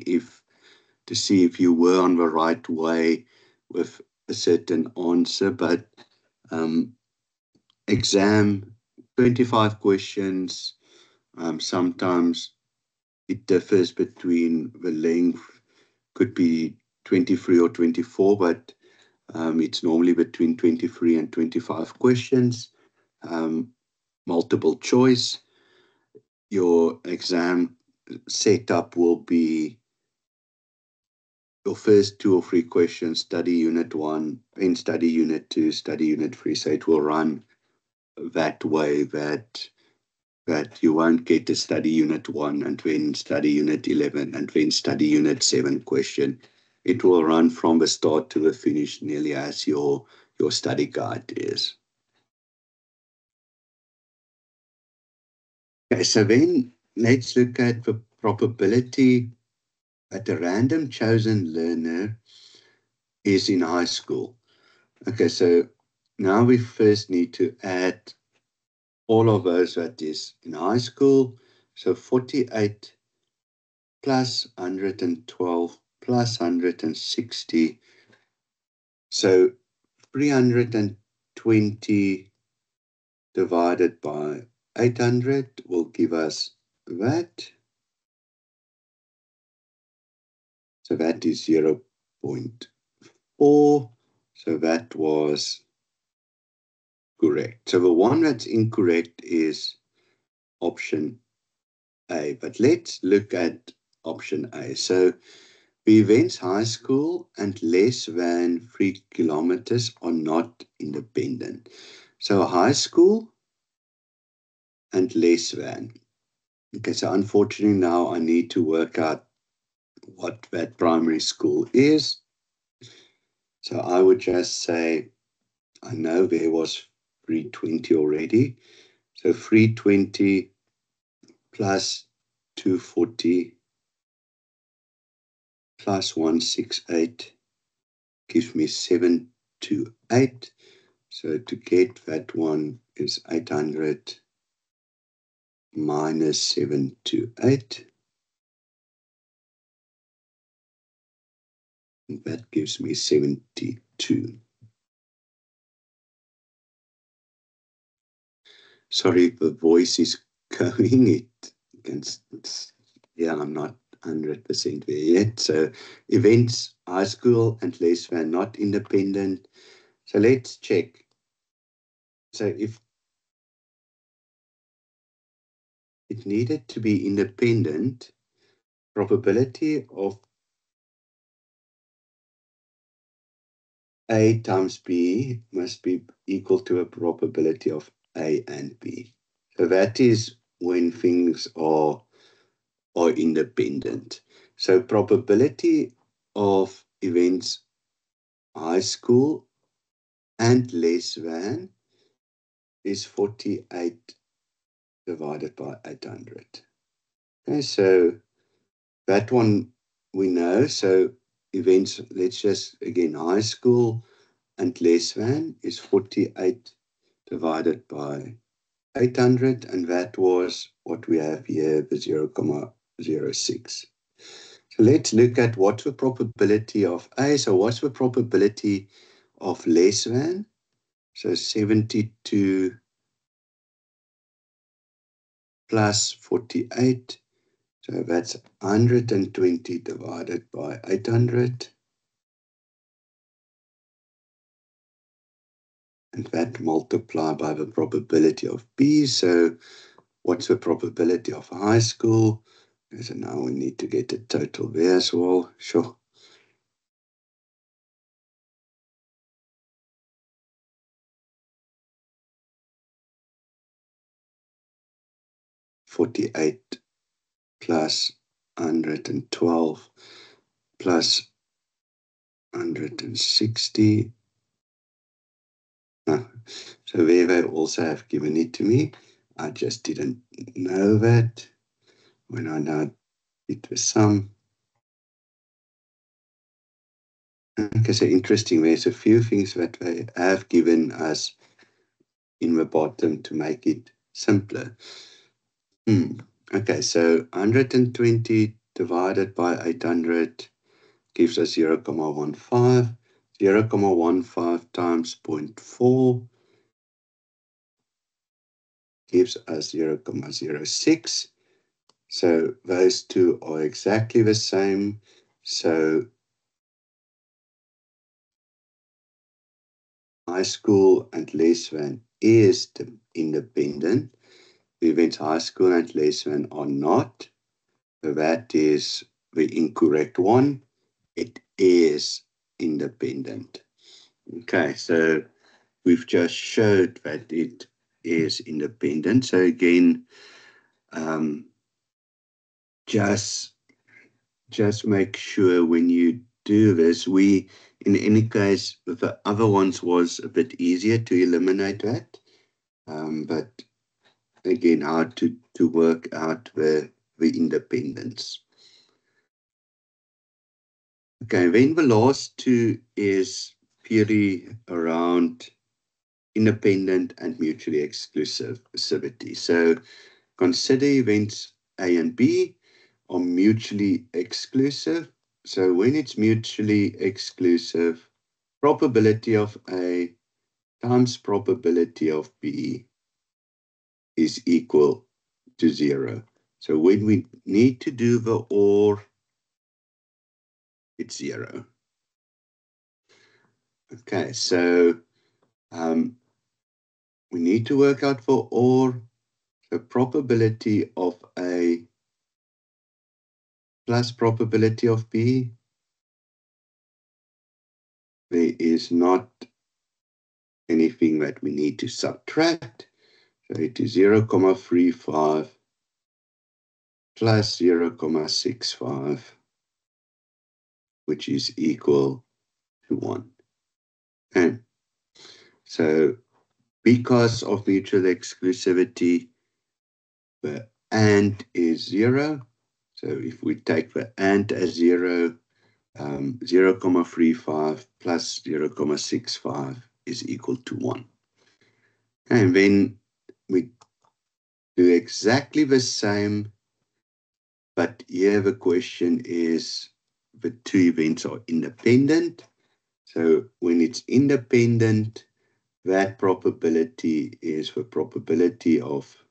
to see if you were on the right way with a certain answer, but exam, 25 questions, sometimes it differs between the length, could be 23 or 24, but it's normally between 23 and 25 questions. Multiple choice. Your exam setup will be your first 2 or 3 questions, study unit 1, then study unit 2, study unit 3. So it will run that way, that you won't get to study unit 1 and then study unit 11 and then study unit 7 question. It will run from the start to the finish, nearly as your study guide is. Okay, so then let's look at the probability that a random chosen learner is in high school. Okay, so now we first need to add all of those that is in high school. So 48 plus 112 plus 160. So 320 divided by 800 will give us that. So that is 0.4. So that was correct. So the one that's incorrect is option A. But let's look at option A. So the events high school and less than 3 kilometers are not independent. So high school and less than. Okay, so unfortunately now I need to work out what that primary school is. So I would just say, I know there was 320 already. So 320 plus 240 plus 168 gives me 728. So to get that one is 800 minus 728. And that gives me 72. Sorry, the voice is going. I'm not 100% there yet. So events, high school and less than not independent. So let's check. So if it needed to be independent, probability of A times B must be equal to a probability of A and B. So that is when things are independent. So probability of events high school and less than is 48 divided by 800. Okay, so that one we know. So events, let's just, again, high school and less than is 48 divided by 800, and that was what we have here, the 0.06. So let's look at what's the probability of A. So what's the probability of less than? So 72 plus 48. So that's 120 divided by 800. And that multiplied by the probability of B. So what's the probability of high school? So now we need to get a total there as well. Sure. +48 plus 112 plus 160. So there they also have given it to me. I just didn't know that when I now did the sum. Okay, so interesting. There's a few things that they have given us in the bottom to make it simpler. Okay, so 120 divided by 800 gives us 0.15. 0.15 times 0.4 gives us 0.06. So those two are exactly the same. So high school and less than is independent. The events high school and less than are not. So that is the incorrect one. It is independent. Okay, so we've just showed that it is independent. So again, just make sure when you do this, in any case, the other ones was a bit easier to eliminate that. But again, how to work out the independence. Okay, then the last two is purely around independent and mutually exclusivity. So consider events A and B are mutually exclusive. So when it's mutually exclusive, probability of A times probability of B is equal to 0. So when we need to do the OR, it's 0. Okay, so we need to work out for OR the probability of A plus probability of B. There is not anything that we need to subtract. So it is 0.35 plus 0.65, which is equal to 1. And so because of mutual exclusivity, the AND is 0. So if we take the AND as 0, 0.35 plus 0.65 is equal to 1. And then we do exactly the same, but here the question is the two events are independent. So when it's independent, that probability is the probability of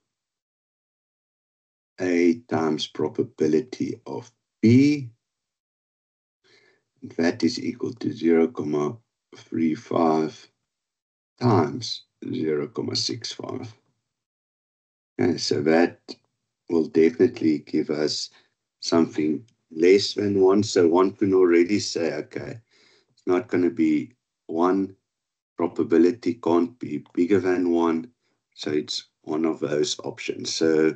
A times probability of B. That is equal to 0.35 times 0.65. Okay, so that will definitely give us something less than 1. So one can already say, okay, it's not going to be 1. Probability can't be bigger than 1. So it's one of those options. So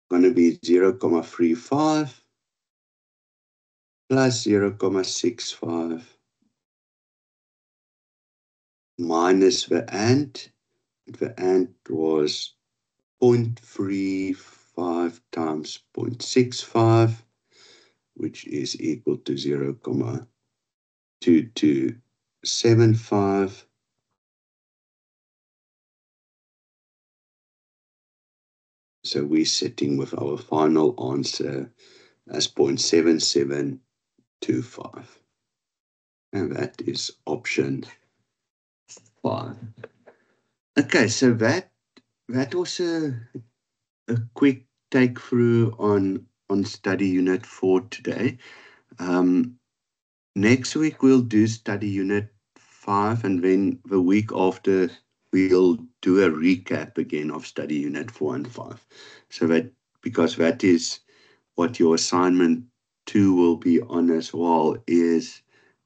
going to be 0.35 plus 0.65 minus the AND. The AND was 0.35 times 0.65, which is equal to 0.2275. So we're sitting with our final answer as 0.7725. And that is option 5. Okay, so that was a quick take through on study unit 4 today. Next week we'll do study unit 5, and then the week after we'll do a recap again of study unit 4 and 5. So that, because that is what your assignment 2 will be on as well, is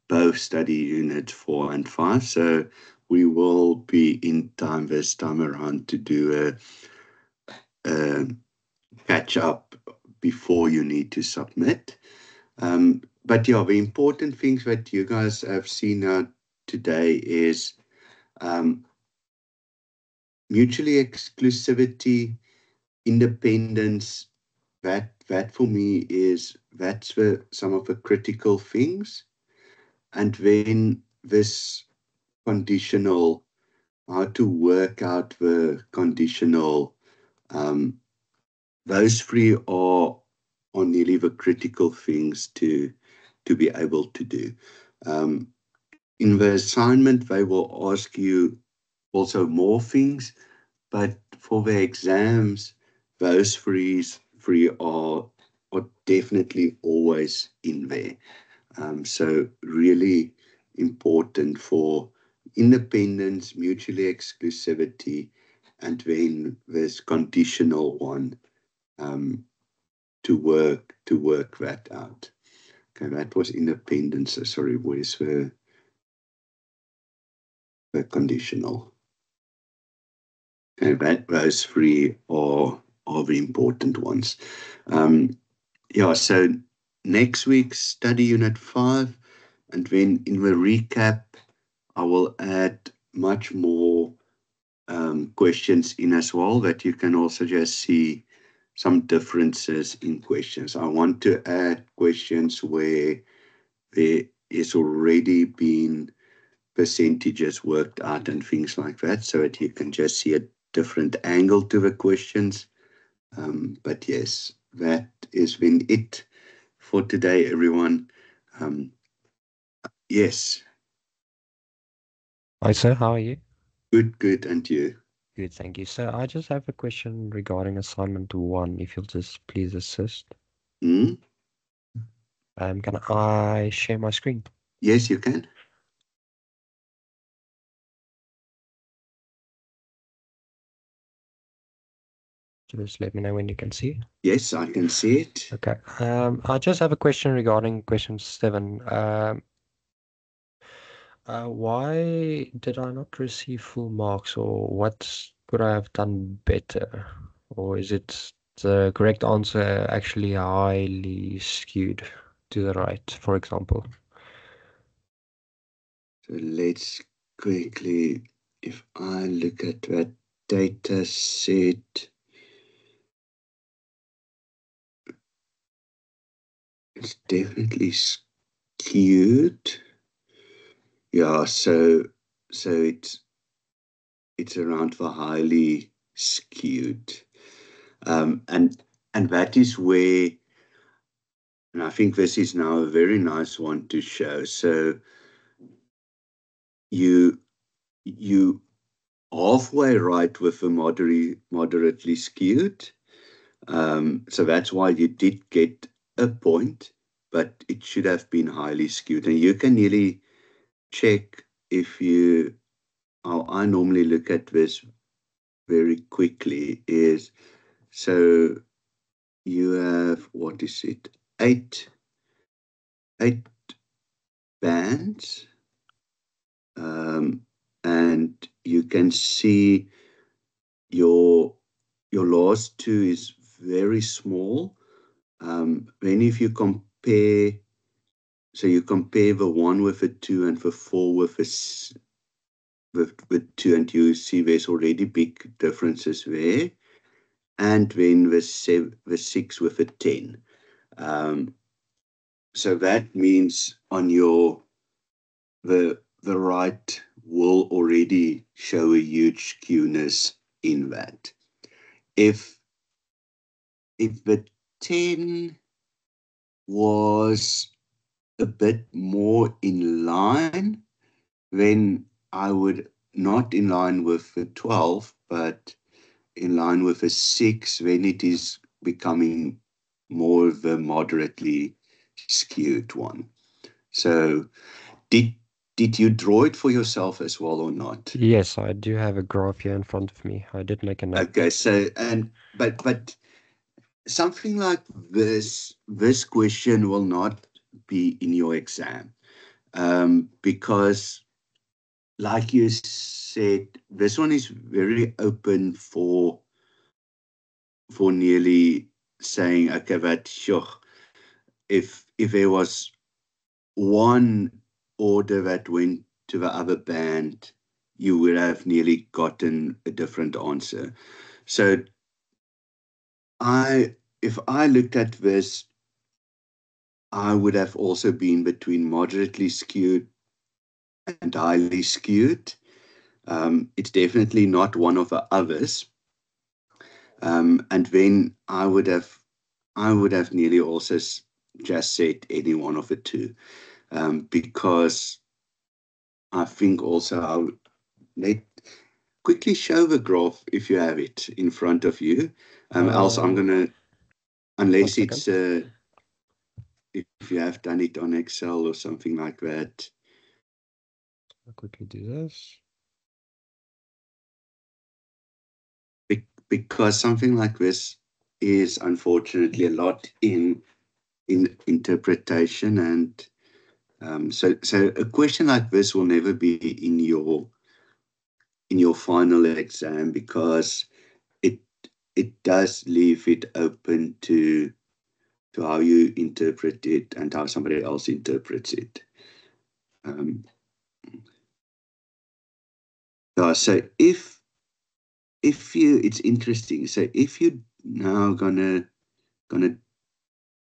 both study units 4 and 5. So we will be in time this time around to do a catch up before you need to submit. But yeah, the important things that you guys have seen out today is mutually exclusivity, independence. That for me that's some of the critical things. And then this conditional, how to work out the conditional, those three are nearly the critical things to be able to do. In the assignment, they will ask you also more things, but for the exams, those three are definitely always in there. So really important for independence, mutually exclusivity, and then this conditional one to work that out. Okay, that was independence. Sorry, where's the conditional? Okay, those three are the important ones. Yeah, so next week, study Unit 5, and then in the recap, I will add much more questions in as well, that you can also just see some differences in questions. I want to add questions where there is already been percentages worked out and things like that, so that you can just see a different angle to the questions. But yes, that has been it for today, everyone. Yes, Hi, sir. How are you? good, and you? Good, thank you. So I just have a question regarding assignment 1, if you'll just please assist. Hmm? Can I share my screen? Yes, you can. Just let me know when you can see. Yes, I can see it. Okay. I just have a question regarding question 7. Why did I not receive full marks, or what could I have done better? Or is it the correct answer actually highly skewed to the right, for example? So let's quickly, if I look at that data set, it's definitely skewed. Yeah, so it's around the highly skewed. And that is where, and I think this is now a very nice one to show. So you halfway right with the moderately skewed. So that's why you did get a point, but it should have been highly skewed. And you can really check if you, how I normally look at this very quickly is, so you have, what is it, eight bands, and you can see your last two is very small. Then if you compare, so you compare the 1 with a 2 and the 4 with with 2, and you see there's already big differences there. And then the 6 with a 10. So that means on your the right will already show a huge skewness in that. If the 10 was a bit more in line, then I would not in line with the 12, but in line with a 6, then it is becoming more of a moderately skewed one. So did you draw it for yourself as well or not? Yes, I do have a graph here in front of me. I did make a note. Okay, so but something like this question will not be in your exam, because like you said, this one is very open for nearly saying, okay, that sure, if there was one order that went to the other band, you would have nearly gotten a different answer. So if I looked at this, I would have also been between moderately skewed and highly skewed. It's definitely not one of the others. And then I would have nearly also just said any one of the two, because I think also I'll quickly show the graph if you have it in front of you. Else I'm going to, unless One it's, second. if you have done it on Excel or something like that. I'll quickly do this. Because something like this is unfortunately a lot in interpretation, and so a question like this will never be in your final exam, because it does leave it open to how you interpret it and how somebody else interprets it. So if you, it's interesting. So if you now gonna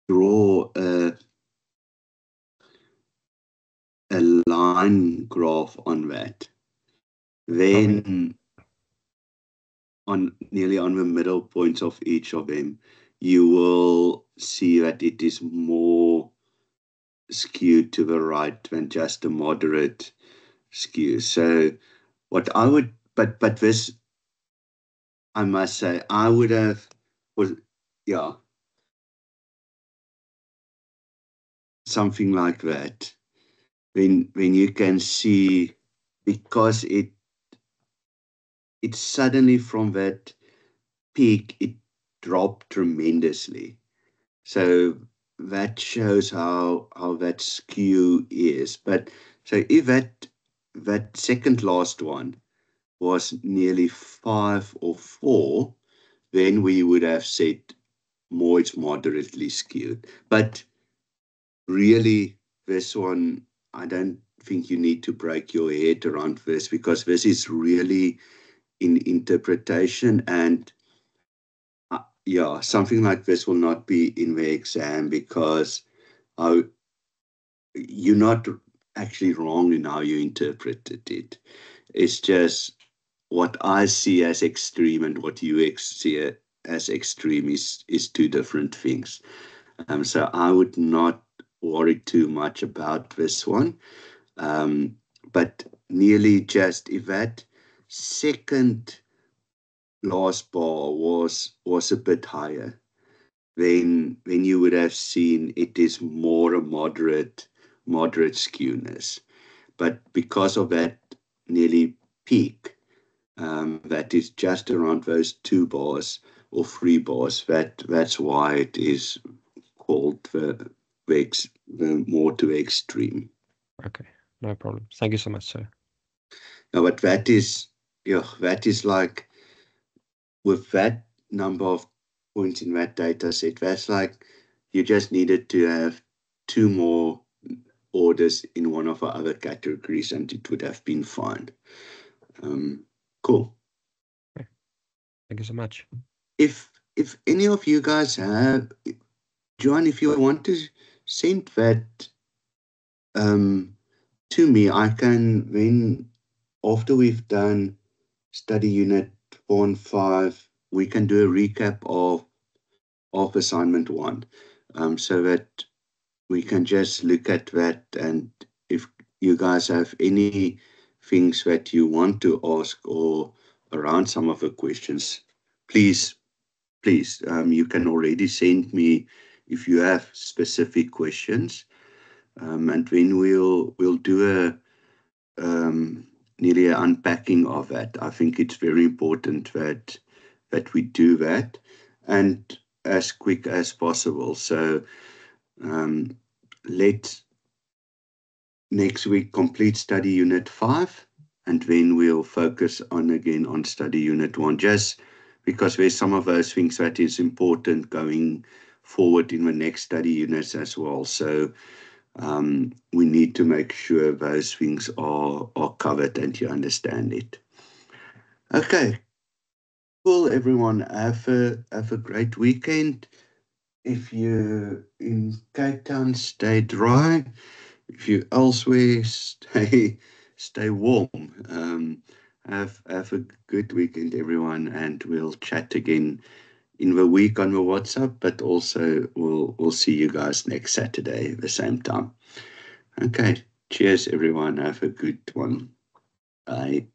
draw a line graph on that, then nearly on the middle points of each of them, you will see that it is more skewed to the right than just a moderate skew. So what I would, but this, I must say, I would have, something like that. When you can see, because it suddenly from that peak, it dropped tremendously. So that shows how that skew is. But so if that second last one was nearly 5 or 4, then we would have said more it's moderately skewed. But really, this one, I don't think you need to break your head around this, because this is really in interpretation, and something like this will not be in the exam, because you're not actually wrong in how you interpreted it. It's just what I see as extreme and what you see as extreme is two different things. So I would not worry too much about this one. But nearly just if that second last bar was a bit higher, then you would have seen it is more a moderate skewness. But because of that nearly peak, that is just around those 2 bars or 3 bars, that's why it is called the more to extreme. Okay, no problem. Thank you so much, sir. Now, but that is like, with that number of points in that data set, that's like you just needed to have 2 more orders in one of our other categories, and it would have been fine. Cool. Okay. Thank you so much. If any of you guys have, John, if you want to send that to me, I can then, after we've done study unit 4 and 5, we can do a recap of assignment 1, so that we can just look at that. And if you guys have any things that you want to ask or around some of the questions, please, you can already send me if you have specific questions, and then we'll do a nearly an unpacking of that. I think it's very important that we do that, and as quick as possible. So let's next week complete study unit 5, and then we'll focus on study unit 1, just because there's some of those things that is important going forward in the next study units as well. So we need to make sure those things are covered and you understand it. Okay, cool, everyone. Have a great weekend. If you're in Cape Town, stay dry. If you're elsewhere, stay warm. Have a good weekend, everyone, and we'll chat again in the week on the WhatsApp, but also we'll see you guys next Saturday at the same time. Okay, Cheers, everyone. Have a good one. Bye.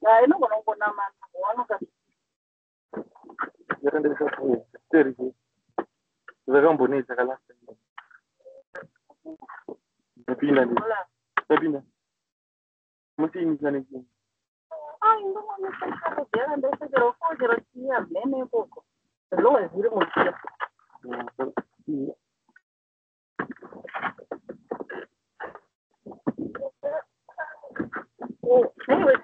I know what I'm one of the zakambonisa kalasta napina napina musiyimisa nekintu hayi ndokunisakadera ndesekera ufojera tiya mene koko lowe ziri mutia anyway